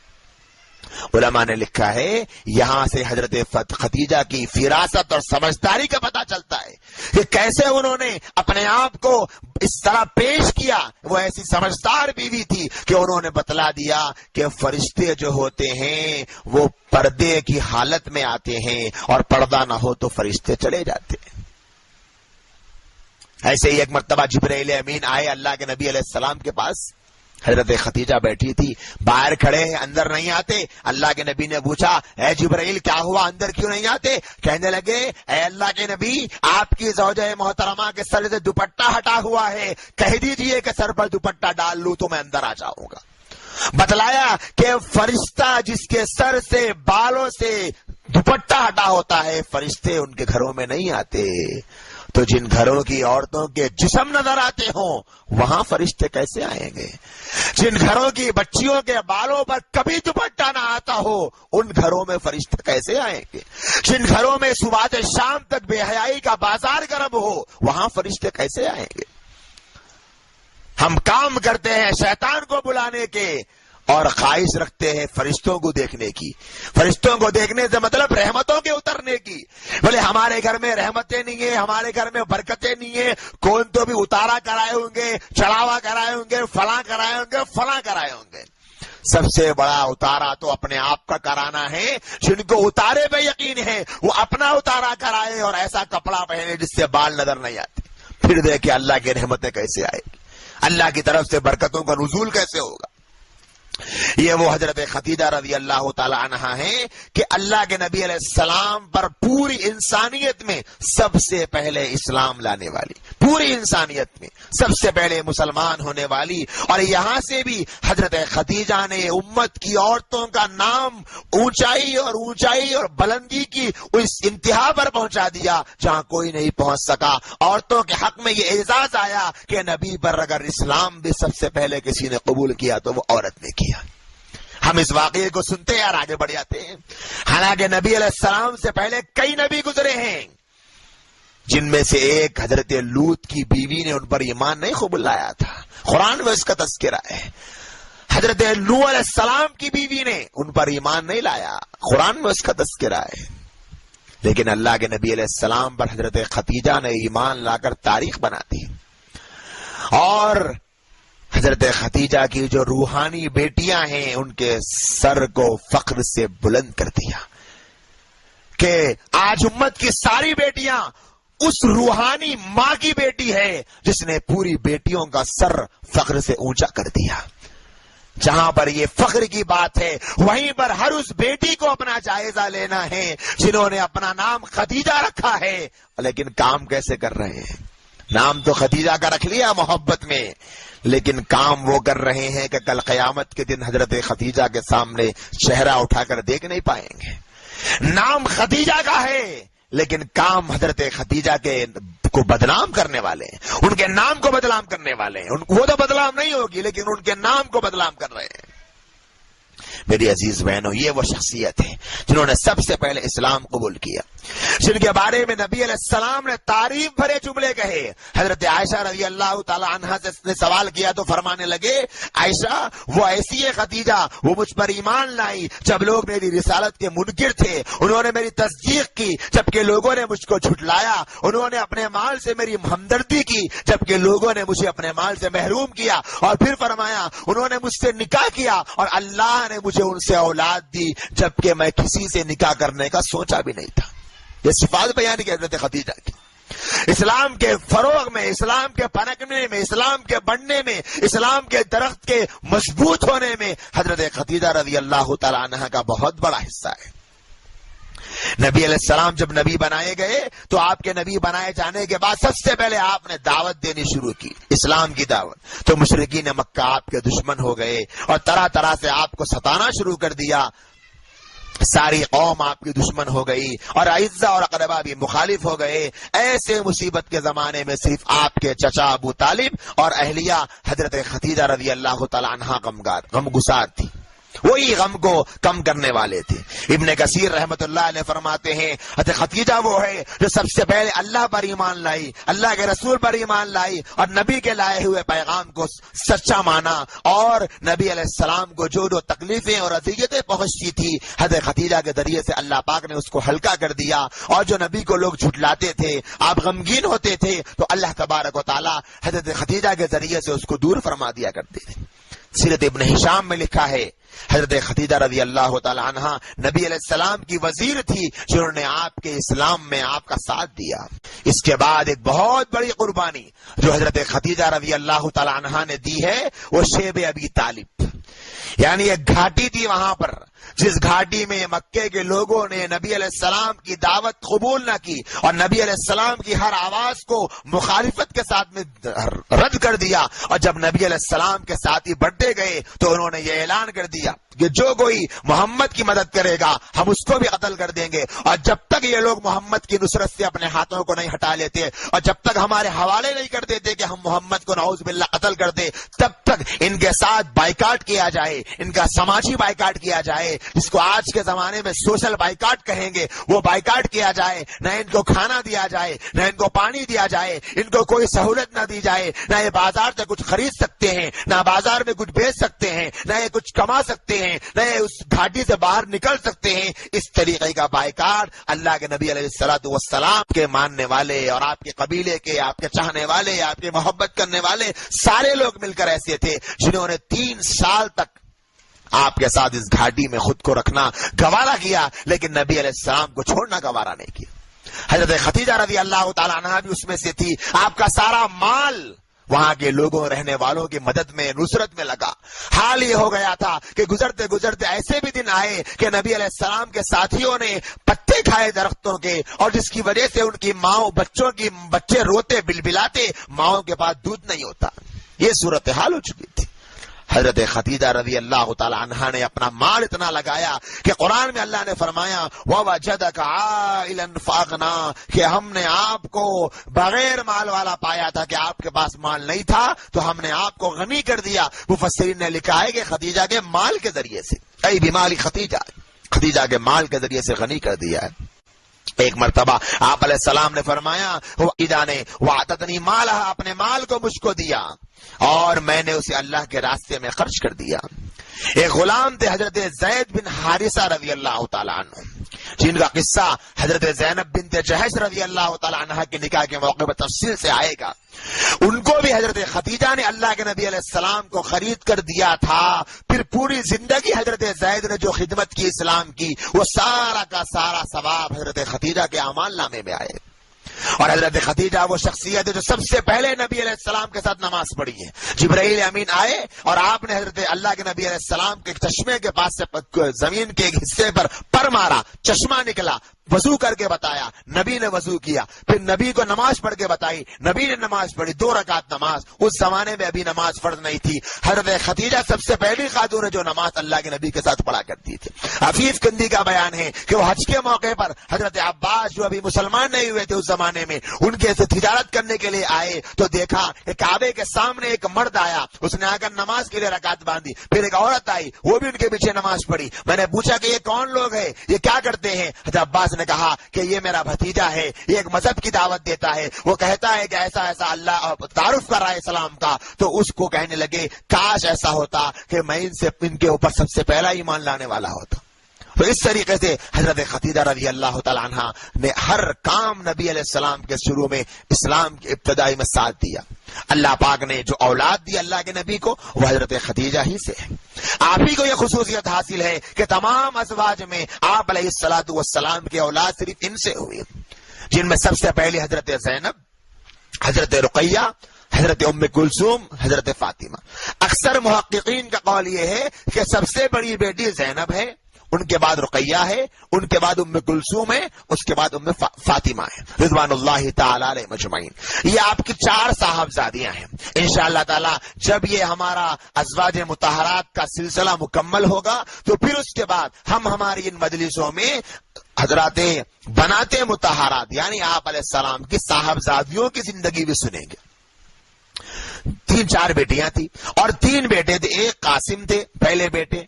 علماء نے لکھا ہے یہاں سے حضرت خدیجہ کی فراست اور سمجھداری کا پتہ چلتا ہے کہ کیسے انہوں نے اپنے آپ کو اس طرح پیش کیا۔ وہ ایسی سمجھدار بیوی تھی کہ انہوں نے بتلا دیا کہ فرشتے جو ہوتے ہیں وہ پردے کی حالت میں آتے ہیں اور پردہ نہ ہو تو فرشتے چلے جاتے ہیں۔ ایسے ہی ایک مرتبہ جبرائیل امین آئے اللہ کے نبی علیہ السلام کے پاس، حضرت خدیجہ بیٹھی تھی، باہر کھڑے ہیں، اندر نہیں آتے۔ اللہ کے نبی نے پوچھا اے جبرائیل کیا ہوا، اندر کیوں نہیں آتے؟ کہنے لگے اے اللہ کے نبی آپ کی زوجہ محترمہ کے سر سے دوپٹہ ہٹا ہوا ہے، کہہ دیجئے کہ سر پر دوپٹہ ڈال لوں تو میں اندر آ جاؤں گا۔ بتلایا کہ فرشتہ جس کے سر سے بالوں سے دوپٹہ ہٹا ہوتا ہے فرشتے ان کے گھروں میں نہیں آتے، تو جن گھروں کی عورتوں کے جسم نظر آتے ہوں وہاں فرشتے کیسے آئیں گے؟ جن گھروں کی بچیوں کے بالوں پر کبھی دوپٹہ نہ آتا ہو ان گھروں میں فرشتے کیسے آئیں گے؟ جن گھروں میں صبح سے شام تک بے حیائی کا بازار گرم ہو وہاں فرشتے کیسے آئیں گے؟ ہم کام کرتے ہیں شیطان کو بلانے کے اور خواہش رکھتے ہیں فرشتوں کو دیکھنے کی۔ فرشتوں کو دیکھنے سے مطلب رحمتوں کے اترنے کی۔ بولے ہمارے گھر میں رحمتیں نہیں ہیں، ہمارے گھر میں برکتیں نہیں ہیں، کون تو بھی اتارا کرائے ہوں گے، چڑھاوا کرائے ہوں گے، فلاں کرائے ہوں گے، فلاں کرائے ہوں گے۔ سب سے بڑا اتارا تو اپنے آپ کا کرانا ہے۔ جن کو اتارے پہ یقین ہے وہ اپنا اتارا کرائے اور ایسا کپڑا پہنے جس سے بال نظر نہیں آتے، پھر دیکھیں اللہ کی رحمتیں کیسے آئے گی، اللہ کی طرف سے برکتوں کا نزول کیسے ہوگا۔ یہ وہ حضرت خدیجہ رضی اللہ تعالی عنہ ہیں کہ اللہ کے نبی علیہ السلام پر پوری انسانیت میں سب سے پہلے اسلام لانے والی، پوری انسانیت میں سب سے پہلے مسلمان ہونے والی، اور یہاں سے بھی حضرت خدیجہ نے امت کی عورتوں کا نام اونچائی اور بلندی کی اس انتہا پر پہنچا دیا جہاں کوئی نہیں پہنچ سکا۔ عورتوں کے حق میں یہ اعزاز آیا کہ نبی پر اگر اسلام بھی سب سے پہلے کسی نے قبول کیا تو وہ عورت نے کیا۔ ہم اس واقعے کو سنتے ہیں اور آگے بڑھ جاتے ہیں۔ حالانکہ نبی علیہ السلام سے پہلے کئی نبی گزرے ہیں، جن میں سے ایک حضرت لوط کی بیوی نے ان پر ایمان نہیں قبول لایا تھا، قرآن میں اس کا تذکرہ ہے۔ حضرت نوح علیہ السلام کی بیوی نے ان پر ایمان نہیں لایا، قرآن میں اس کا تذکرہ ہے۔ لیکن اللہ کے نبی علیہ السلام پر حضرت خدیجہ نے ایمان لا کر تاریخ بنا دی، اور حضرت خدیجہ کی جو روحانی بیٹیاں ہیں ان کے سر کو فخر سے بلند کر دیا کہ آج امت کی ساری بیٹیاں اس روحانی ماں کی بیٹی ہے جس نے پوری بیٹیوں کا سر فخر سے اونچا کر دیا۔ جہاں پر یہ فخر کی بات ہے وہیں پر ہر اس بیٹی کو اپنا جائزہ لینا ہے جنہوں نے اپنا نام خدیجہ رکھا ہے، لیکن کام کیسے کر رہے ہیں؟ نام تو خدیجہ کا رکھ لیا محبت میں، لیکن کام وہ کر رہے ہیں کہ کل قیامت کے دن حضرت خدیجہ کے سامنے چہرہ اٹھا کر دیکھ نہیں پائیں گے۔ نام خدیجہ کا ہے لیکن کام حضرت خدیجہ کے کو بدنام کرنے والے ہیں، ان کے نام کو بدنام کرنے والے ہیں۔ وہ تو بدنام نہیں ہوگی لیکن ان کے نام کو بدنام کر رہے ہیں۔ میری عزیز بہنوں، یہ وہ شخصیت ہے جنہوں نے سب سے پہلے اسلام قبول کیا، جن کے بارے میں نبی علیہ السلام نے تعریف بھرے جملے کہے۔ حضرت عائشہ رضی اللہ تعالی عنہا سے نے سوال کیا تو فرمانے لگے عائشہ وہ ایسی ہے خدیجہ، وہ مجھ پر ایمان لائی جب لوگ میری رسالت کے منکر تھے، انہوں نے میری تصدیق کی جبکہ لوگوں نے مجھ کو جھٹلایا، انہوں نے اپنے مال سے میری ہمدردی کی جبکہ لوگوں نے مجھے اپنے مال سے محروم کیا، اور پھر فرمایا انہوں نے مجھ سے نکاح کیا اور اللہ نے مجھے ان سے اولاد دی جبکہ میں کسی سے نکاح کرنے کا سوچا بھی نہیں تھا۔ یہ صفات بیان کی حضرت خدیجہ کی۔ اسلام کے فروغ میں، اسلام کے پنکنے میں، اسلام کے بڑھنے میں، اسلام کے درخت کے مضبوط ہونے میں حضرت خدیجہ رضی اللہ تعالی عنہا کا بہت بڑا حصہ ہے۔ نبی علیہ السلام جب نبی بنائے گئے تو آپ کے نبی بنائے جانے کے بعد سب سے پہلے آپ نے دعوت دینی شروع کی، اسلام کی دعوت۔ تو مشرکین مکہ آپ کے دشمن ہو گئے اور طرح طرح سے آپ کو ستانا شروع کر دیا، ساری قوم آپ کی دشمن ہو گئی اور اعزا اور اقربا بھی مخالف ہو گئے۔ ایسے مصیبت کے زمانے میں صرف آپ کے چچا ابو طالب اور اہلیہ حضرت خدیجہ رضی اللہ تعالی عنہا غمگسار تھی۔ وہی غم کو کم کرنے والے تھے۔ ابن کثیر رحمت اللہ علیہ فرماتے ہیں حضرت خدیجہ وہ ہے جو سب سے پہلے اللہ پر ایمان لائی، اللہ کے رسول پر ایمان لائی اور نبی کے لائے ہوئے پیغام کو سچا مانا، اور نبی علیہ السلام کو جو جو تکلیفیں اور اذیتیں پہنچتی تھی حضرت خدیجہ کے ذریعے سے اللہ پاک نے اس کو ہلکا کر دیا، اور جو نبی کو لوگ جھٹلاتے تھے، آپ غمگین ہوتے تھے تو اللہ تبارک و تعالی حضرت خدیجہ کے ذریعے سے اس کو دور فرما دیا کرتے تھے۔ سیرت ابن ہشام میں لکھا ہے حضرت خدیجہ رضی اللہ تعالی عنہ نبی علیہ السلام کی وزیر تھی، جنہوں نے آپ کے اسلام میں آپ کا ساتھ دیا۔ اس کے بعد ایک بہت بڑی قربانی جو حضرت خدیجہ رضی اللہ تعالی عنہ نے دی ہے وہ شیب ابی طالب، یعنی ایک گھاٹی تھی وہاں پر، جس گھاٹی میں مکے کے لوگوں نے نبی علیہ السلام کی دعوت قبول نہ کی اور نبی علیہ السلام کی ہر آواز کو مخالفت کے ساتھ میں رد کر دیا، اور جب نبی علیہ السلام کے ساتھی بڑھتے گئے تو انہوں نے یہ اعلان کر دیا کہ جو کوئی محمد کی مدد کرے گا ہم اس کو بھی قتل کر دیں گے، اور جب تک یہ لوگ محمد کی نصرت سے اپنے ہاتھوں کو نہیں ہٹا لیتے اور جب تک ہمارے حوالے نہیں کر دیتے کہ ہم محمد کو نعوذ باللہ قتل کر دے، تب تک ان کے ساتھ بائیکاٹ کیا جائے، ان کا سماجی بائیکاٹ کیا جائے، جس کو آج کے زمانے میں سوشل بائیکاٹ کہیں گے، وہ بائیکاٹ کیا جائے، نہ ان کو کھانا دیا جائے، نہ ان کو پانی دیا جائے، ان کو کوئی سہولت نہ دی جائے، نہ یہ بازار سے کچھ خرید سکتے ہیں، نہ بازار میں کچھ بیچ سکتے ہیں، نہ یہ کچھ کما سکتے ہیں، نہ یہ اس گھاٹی سے باہر نکل سکتے ہیں۔ اس طریقے کا بائیکاٹ اللہ کے نبی علیہ الصلوۃ والسلام کے ماننے والے اور آپ کے قبیلے کے، آپ کے چاہنے والے، آپ کے محبت کرنے والے سارے لوگ مل کر ایسے تھے جنہوں نے 3 سال تک آپ کے ساتھ اس گھاٹی میں خود کو رکھنا گوارا کیا، لیکن نبی علیہ السلام کو چھوڑنا گوارا نہیں کیا۔ حضرت خدیجہ رضی اللہ تعالی عنہا بھی اس میں سے تھی۔ آپ کا سارا مال وہاں کے لوگوں رہنے والوں کی مدد میں، نصرت میں لگا۔ حال یہ ہو گیا تھا کہ گزرتے گزرتے ایسے بھی دن آئے کہ نبی علیہ السلام کے ساتھیوں نے پتے کھائے درختوں کے، اور جس کی وجہ سے ان کی ماں بچے روتے بلبلاتے، ماؤں کے پاس دودھ نہیں ہوتا۔ یہ صورتحال ہو چکی تھی۔ حضرت خدیجہ رضی اللہ تعالی عنہا نے اپنا مال اتنا لگایا کہ قرآن میں اللہ نے فرمایا وَوَجَدَكَ عَائِلًا فَأَغْنَىٰ، کہ ہم نے آپ کو بغیر مال والا پایا تھا، کہ آپ کے پاس مال نہیں تھا تو ہم نے آپ کو غنی کر دیا۔ مفسرین نے لکھا ہے کہ خدیجہ کے مال کے ذریعے سے، اے بمال خدیجہ کے مال کے ذریعے سے غنی کر دیا ہے۔ ایک مرتبہ آپ علیہ السلام نے فرمایا خدیجہ نے وَعَطَتْنِي مَالَهَا، اپنے مال کو مجھ کو دیا اور میں نے اسے اللہ کے راستے میں خرچ کر دیا۔ ایک غلام تھے حضرت زید بن حارثہ رضی اللہ تعالی عنہ، جن کا قصہ حضرت زینب بنت جحش رضی اللہ تعالی عنہ کے نکاح کے موقع پر تفصیل سے آئے گا۔ ان کو بھی حضرت خدیجہ نے اللہ کے نبی علیہ السلام کو خرید کر دیا تھا۔ پھر پوری زندگی حضرت زید نے جو خدمت کی اسلام کی، وہ سارا کا سارا ثواب حضرت خدیجہ کے اعمال نامے میں آئے۔ اور حضرت خدیجہ وہ شخصیت ہے جو سب سے پہلے نبی علیہ السلام کے ساتھ نماز پڑھی ہے۔ جبرائیل امین آئے اور آپ نے حضرت اللہ کے نبی علیہ السلام کے چشمے کے پاس سے زمین کے ایک حصے پر مارا، چشمہ نکلا، وضو کر کے بتایا، نبی نے وضو کیا، پھر نبی کو نماز پڑھ کے بتائی، نبی نے نماز پڑھی، 2 رکعت نماز۔ اس زمانے میں ابھی نماز فرض نہیں تھی۔ حضرت خدیجہ سب سے پہلی خاتون ہے جو نماز اللہ کے نبی کے ساتھ پڑھا کرتی تھی۔ حفیظ کندی کا بیان ہے کہ وہ حج کے موقع پر حضرت عباس جو ابھی مسلمان نہیں ہوئے تھے اس زمانے میں، ان کے سے تجارت کرنے کے لیے آئے تو دیکھا کہ کعبے کے سامنے ایک مرد آیا، اس نے آ کر نماز کے لیے رکعت باندھی، پھر ایک عورت آئی، وہ بھی ان کے پیچھے نماز پڑھی۔ میں نے پوچھا کہ یہ کون لوگ ہیں، یہ کیا کرتے ہیں؟ حضرت عباس نے کہا کہ یہ میرا بھتیجا ہے، یہ ایک مذہب کی دعوت دیتا ہے، وہ کہتا ہے کہ ایسا ایسا اللہ تعارف کر رہا ہے اسلام کا۔ تو اس کو کہنے لگے کاش ایسا ہوتا کہ میں ان کے اوپر سب سے پہلا ایمان لانے والا ہوتا۔ تو اس طریقے سے حضرت خدیجہ رضی اللہ تعالی عنہ نے ہر کام نبی علیہ السلام کے شروع میں، اسلام کے ابتدائی میں ساتھ دیا۔ اللہ پاک نے جو اولاد دی اللہ کے نبی کو وہ حضرت خدیجہ ہی سے ہے۔ آپ ہی کو یہ خصوصیت حاصل ہے کہ تمام ازواج میں آپ علیہ الصلوۃ والسلام کی اولاد صرف ان سے ہوئی، جن میں سب سے پہلی حضرت زینب، حضرت رقیہ، حضرت ام کلثوم، حضرت فاطمہ۔ اکثر محققین کا قول یہ ہے کہ سب سے بڑی بیٹی زینب ہے، ان کے بعد رقیہ ہے، ان کے بعد ام کلثوم ہے، اس کے بعد ام فاطمہ ہے رضوان اللہ تعالی علیہ مجمعین۔ یہ آپ کی 4 صاحبزادیاں ہیں۔ انشاءاللہ تعالی جب یہ ہمارا ازواج مطہرات کا سلسلہ مکمل ہوگا تو پھر اس کے بعد ہم ہماری ان مجلسوں میں حضرات بناتے مطہرات یعنی آپ علیہ السلام کی صاحبزادیوں کی زندگی بھی سنیں گے۔ 3-4 بیٹیاں تھیں اور 3 بیٹے تھے۔ ایک قاسم تھے پہلے بیٹے،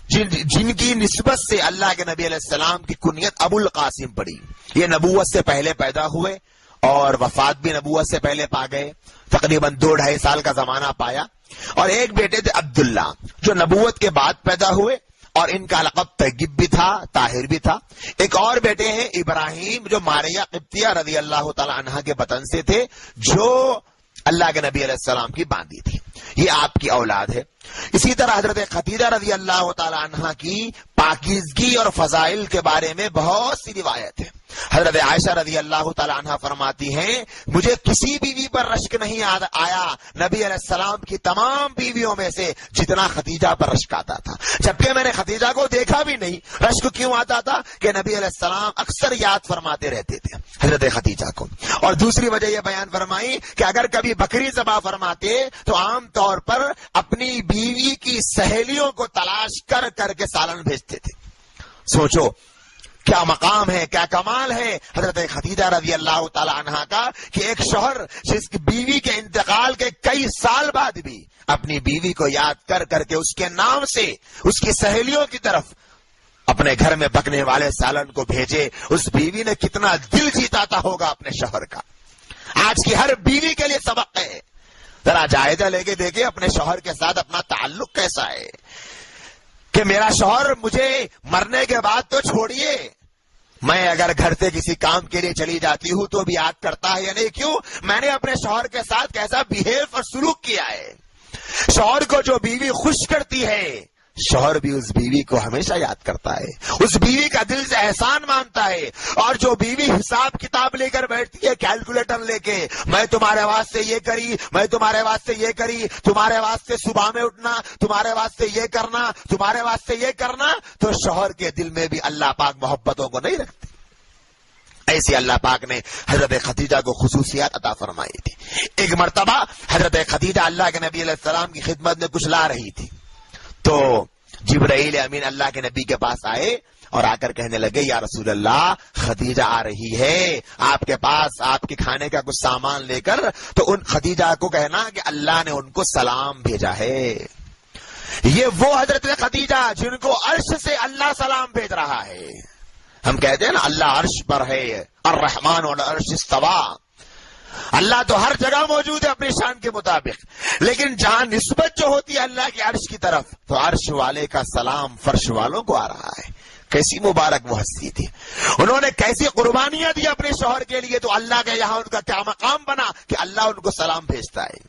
جن کی نسبت سے اللہ کے نبی علیہ السلام کی کنیت ابو القاسم پڑی. یہ نبوت سے پہلے پیدا ہوئے اور وفات بھی نبوت سے پہلے پا گئے. تقریباً 2-2.5 سال کا زمانہ پایا. اور ایک بیٹے تھے عبداللہ جو نبوت کے بعد پیدا ہوئے اور ان کا لقب طیب بھی تھا، طاہر بھی تھا. ایک اور بیٹے ہیں ابراہیم جو ماریہ قبطیہ رضی اللہ تعالی عنہا کے وطن سے تھے، جو اللہ کے نبی علیہ السلام کی باندی تھی. یہ آپ کی اولاد ہے. اسی طرح حضرت خدیجہ رضی اللہ تعالی عنہا کی پاکیزگی اور فضائل کے بارے میں بہت سی روایت ہے. حضرت عائشہ رضی اللہ تعالی عنہا فرماتی ہیں مجھے کسی بیوی پر رشک نہیں آیا نبی علیہ السلام کی تمام بیویوں میں سے جتنا خدیجہ پر رشک آتا تھا. جبکہ میں نے خدیجہ کو دیکھا بھی نہیں. رشک کیوں آتا تھا کہ نبی علیہ السلام اکثر یاد فرماتے رہتے تھے حضرت خدیجہ کو. اور دوسری وجہ یہ بیان فرمائی کہ اگر کبھی بکری ذبح فرماتے تو عام طور پر اپنی بیوی کی سہیلیوں کو تلاش کر کر کے سالن بھیجتے تھے. سوچو کیا مقام ہے، کیا کمال ہے حضرت خدیجہ رضی اللہ تعالی عنہا کا کہ ایک شوہر جس کی بیوی کے انتقال کے کئی سال بعد بھی اپنی بیوی کو یاد کر کر کے اس کے نام سے اس کی سہیلیوں کی طرف اپنے گھر میں پکنے والے سالن کو بھیجے. اس بیوی نے کتنا دل جیتا ہوگا اپنے شوہر کا. آج کی ہر بیوی کے لیے سبق ہے. ذرا جائزہ لے کے دیکھیں اپنے شوہر کے ساتھ اپنا تعلق کیسا ہے کہ میرا شوہر مجھے مرنے کے بعد تو چھوڑیے، میں اگر گھر سے کسی کام کے لیے چلی جاتی ہوں تو بھی یاد کرتا ہے یا نہیں. کیوں؟ میں نے اپنے شوہر کے ساتھ کیسا بہیو اور سلوک کیا ہے. شوہر کو جو بیوی خوش کرتی ہے شوہر بھی اس بیوی کو ہمیشہ یاد کرتا ہے، اس بیوی کا دل سے احسان مانتا ہے. اور جو بیوی حساب کتاب لے کر بیٹھتی ہے کیلکولیٹر لے کے، میں تمہارے واسطے یہ کری، میں تمہارے واسطے یہ کری، تمہارے واسطے صبح میں اٹھنا، تمہارے واسطے یہ کرنا، تمہارے واسطے یہ کرنا، تو شوہر کے دل میں بھی اللہ پاک محبتوں کو نہیں رکھتے. ایسی اللہ پاک نے حضرت خدیجہ کو خصوصیات عطا فرمائی تھی. ایک مرتبہ حضرت خدیجہ اللہ کے نبی علیہ السلام کی خدمت میں کچھ لا رہی تھی تو جبرائیل امین اللہ کے نبی کے پاس آئے اور آ کر کہنے لگے یا رسول اللہ خدیجہ آ رہی ہے آپ کے پاس آپ کے کھانے کا کچھ سامان لے کر. تو ان خدیجہ کو کہنا کہ اللہ نے ان کو سلام بھیجا ہے. یہ وہ حضرت خدیجہ جن کو عرش سے اللہ سلام بھیج رہا ہے. ہم کہتے ہیں نا اللہ عرش پر ہے، الرحمن علی العرش استویٰ. اللہ تو ہر جگہ موجود ہے اپنی شان کے مطابق، لیکن جہاں نسبت جو ہوتی ہے اللہ کے عرش کی طرف تو عرش والے کا سلام فرش والوں کو آ رہا ہے. کیسی مبارک وہ ہستی تھی، انہوں نے کیسی قربانیاں دی اپنے شوہر کے لیے، تو اللہ کے یہاں ان کا کیا مقام بنا کہ اللہ ان کو سلام بھیجتا ہے.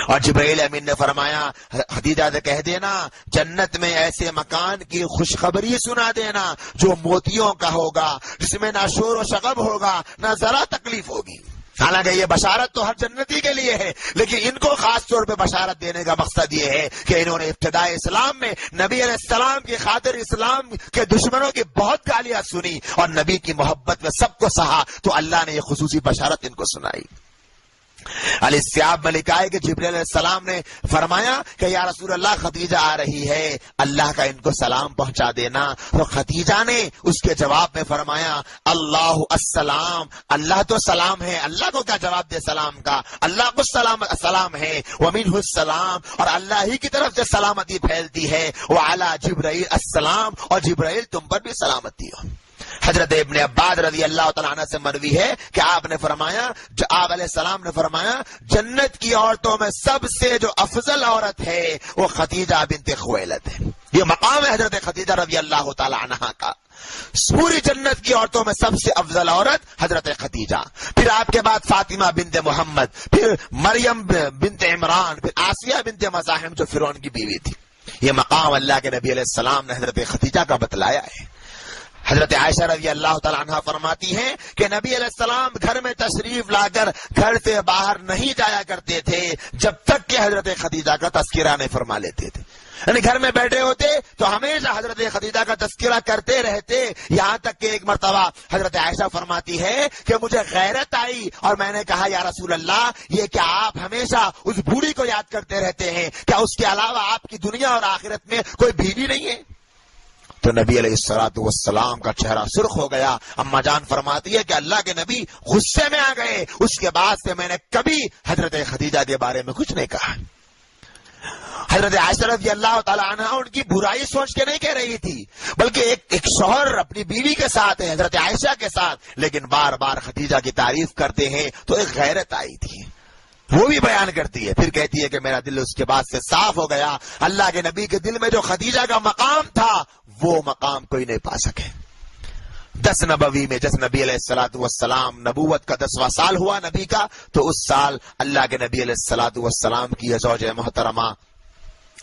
اور جبرائیل امین نے فرمایا خدیجہ سے کہہ دینا جنت میں ایسے مکان کی خوشخبری سنا دینا جو موتیوں کا ہوگا، جس میں نہ شور و شغب ہوگا نہ ذرا تکلیف ہوگی. حالانکہ یہ بشارت تو ہر جنتی کے لیے ہے، لیکن ان کو خاص طور پہ بشارت دینے کا مقصد یہ ہے کہ انہوں نے ابتداء اسلام میں نبی علیہ السلام کی خاطر اسلام کے دشمنوں کی بہت گالیاں سنی اور نبی کی محبت میں سب کو سہا، تو اللہ نے یہ خصوصی بشارت ان کو سنائی. علی السیاب میں لکھا ہے کہ جبرائیل علیہ السلام نے فرمایا کہ یا رسول اللہ خدیجہ آ رہی ہے، اللہ کا ان کو سلام پہنچا دینا. تو خدیجہ نے اس کے جواب میں فرمایا اللہ السلام، اللہ تو سلام ہے، اللہ کو کیا جواب دے سلام کا، اللہ کو سلام ہے، ومنہ السلام، اور اللہ ہی کی طرف سے سلامتی پھیلتی ہے، وعلی جبرائیل السلام، اور جبرائیل تم پر بھی سلامتی ہو. حضرت ابن عباس رضی اللہ تعالیٰ عنہ سے مروی ہے کہ آپ علیہ السلام نے فرمایا جنت کی عورتوں میں سب سے جو افضل عورت ہے وہ خدیجہ بنت خویلد ہے. یہ مقام ہے حضرت خدیجہ رضی اللہ تعالیٰ عنہ کا. پوری جنت کی عورتوں میں سب سے افضل عورت حضرت خدیجہ، پھر آپ کے بعد فاطمہ بنت محمد، پھر مریم بنت عمران، پھر آسیہ بنت مزاحم جو فرعون کی بیوی تھی. یہ مقام اللہ کے نبی علیہ السلام نے حضرت خدیجہ کا بتلایا ہے. حضرت عائشہ رضی اللہ تعالیٰ عنہ فرماتی ہیں کہ نبی علیہ السلام گھر میں تشریف لا کر گھر سے باہر نہیں جایا کرتے تھے جب تک کہ حضرت خدیجہ کا تذکرہ نہیں فرما لیتے تھے. یعنی گھر میں بیٹھے ہوتے تو ہمیشہ حضرت خدیجہ کا تذکرہ کرتے رہتے، یہاں تک کہ ایک مرتبہ حضرت عائشہ فرماتی ہے کہ مجھے غیرت آئی اور میں نے کہا یا رسول اللہ یہ کیا آپ ہمیشہ اس بوڑھی کو یاد کرتے رہتے ہیں، کیا اس کے علاوہ آپ کی دنیا اور آخرت میں کوئی بیوی نہیں ہے؟ تو نبی علیہ الصلوۃ والسلام کا چہرہ سرخ ہو گیا. اما جان فرماتی ہے کہ اللہ کے نبی غصے میں آ گئے. اس کے بعد سے میں نے کبھی حضرت خدیجہ کے بارے میں کچھ نہیں کہا. حضرت عائشہ رضی اللہ تعالی عنہ ان کی برائی سوچ کے نہیں کہہ رہی تھی، بلکہ ایک شوہر اپنی بیوی کے ساتھ ہے، حضرت عائشہ کے ساتھ، لیکن بار بار خدیجہ کی تعریف کرتے ہیں تو ایک غیرت آئی تھی، وہ بھی بیان کرتی ہے، پھر کہتی ہے کہ میرا دل اس کے بعد سے صاف ہو گیا، اللہ کے نبی کے دل میں جو خدیجہ کا مقام تھا وہ مقام کوئی نہیں پا سکے۔ 10 نبوی میں جس نبی علیہ الصلوۃ والسلام نبوت کا 10واں سال ہوا نبی کا، تو اس سال اللہ کے نبی علیہ الصلوۃ والسلام کی زوجہ محترمہ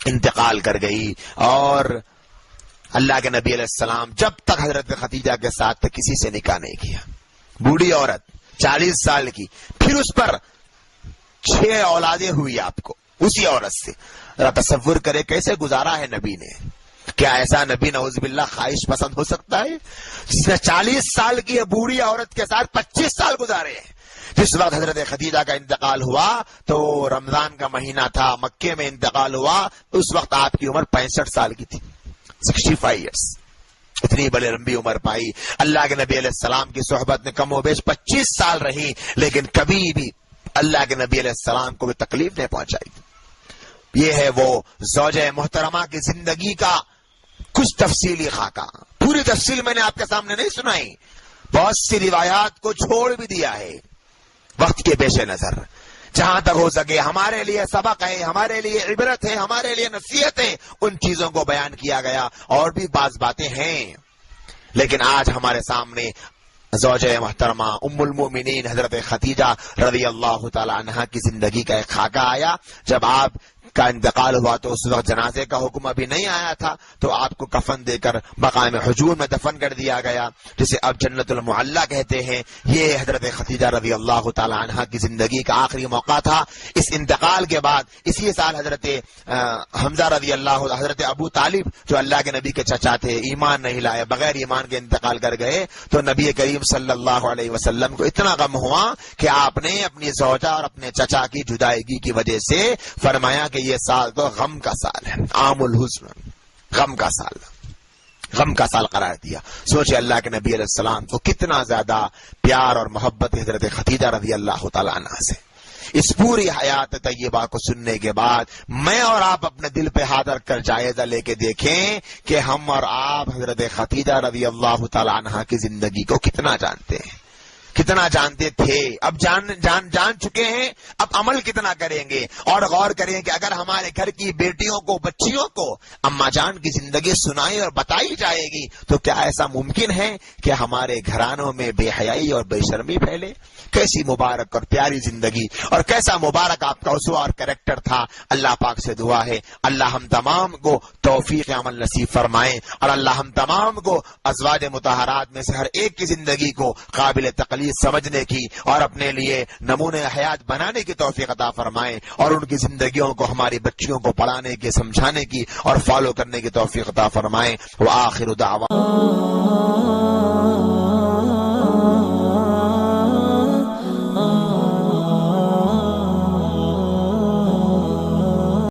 انتقال کر گئی، اور اللہ کے نبی علیہ السلام جب تک حضرت خدیجہ کے ساتھ تھے کسی سے نکاح نہیں کیا، بوڑھی عورت 40 سال کی، پھر اس پر 6 اولادیں ہوئی آپ کو اسی عورت سے، ذرا تصور کرے کیسے گزارا ہے نبی نے۔ کیا ایسا نبی نعوذ باللہ خواہش پسند ہو سکتا ہے جس نے 40 سال کی بوڑھی عورت کے ساتھ 25 سال گزارے ہیں؟ جس وقت حضرت خدیجہ کا انتقال ہوا تو رمضان کا مہینہ تھا، مکے میں انتقال ہوا، اس وقت آپ کی عمر 65 سال کی تھی، 65 ایئرس، اتنی بڑی لمبی عمر پائی۔ اللہ کے نبی علیہ السلام کی صحبت میں کم و بیش 25 سال رہی، لیکن کبھی بھی اللہ کے نبی علیہ السلام کو بھی تکلیف نہیں پہنچائی۔ یہ ہے وہ زوجہ محترمہ کی زندگی کا کچھ تفصیلی خاکہ، پوری تفصیل میں نے آپ کے سامنے نہیں سنائی، بہت سی روایات کو چھوڑ بھی دیا ہے وقت کے پیش نظر۔ جہاں تک ہو سکے ہمارے لیے سبق ہے، ہمارے لیے عبرت ہے، ہمارے لیے نصیحت ہے، ان چیزوں کو بیان کیا گیا، اور بھی بعض باتیں ہیں، لیکن آج ہمارے سامنے زوجہ محترمہ ام المومنین حضرت خدیجہ رضی اللہ تعالی عنہا کی زندگی کا ایک خاکہ آیا۔ جب آپ کا انتقال ہوا تو اس وقت جنازے کا حکم ابھی نہیں آیا تھا، تو آپ کو کفن دے کر مقام حجور میں دفن کر دیا گیا، جسے اب جنت المعلی کہتے ہیں۔ یہ حضرت خدیجہ رضی اللہ تعالی عنہا کی زندگی کا آخری موقع تھا۔ اس انتقال کے بعد اسی سال حضرت حمزہ رضی اللہ، حضرت ابو طالب جو اللہ کے نبی کے چچا تھے، ایمان نہیں لائے، بغیر ایمان کے انتقال کر گئے، تو نبی کریم صلی اللہ علیہ وسلم کو اتنا غم ہوا کہ آپ نے اپنی زوجہ اور اپنے چچا کی جدائیگی کی وجہ سے فرمایا کہ یہ سال تو غم کا سال ہے، عام الحزن، غم کا سال، غم کا سال قرار دیا۔ سوچے اللہ کے نبی علیہ السلام کو کتنا زیادہ پیار اور محبت حضرت خدیجہ رضی اللہ تعالی عنہا سے۔ اس پوری حیات طیبہ کو سننے کے بعد میں اور آپ اپنے دل پہ ہاتھ رکھ کر جائزہ لے کے دیکھیں کہ ہم اور آپ حضرت خدیجہ رضی اللہ تعالی عنہا کی زندگی کو کتنا جانتے ہیں، کتنا جانتے تھے، اب جان چکے ہیں، اب عمل کتنا کریں گے، اور غور کریں کہ اگر ہمارے گھر کی بیٹیوں کو، بچیوں کو اماں جان کی زندگی سنائی اور بتائی جائے گی تو کیا ایسا ممکن ہے کہ ہمارے گھرانوں میں بے حیائی اور بے شرمی پھیلے؟ کیسی مبارک اور پیاری زندگی، اور کیسا مبارک آپ کا اسوہ اور کریکٹر تھا۔ اللہ پاک سے دعا ہے اللہ ہم تمام کو توفیق عمل نصیب فرمائیں، اور اللہ ہم تمام کو ازواج مطہرات میں سے ہر ایک کی زندگی کو قابل تقلید سمجھنے کی اور اپنے لیے نمونہ حیات بنانے کی توفیق عطا فرمائیں، اور ان کی زندگیوں کو ہماری بچیوں کو پڑھانے کی، سمجھانے کی اور فالو کرنے کی توفیق عطا فرمائیں۔ وآخر دعوانا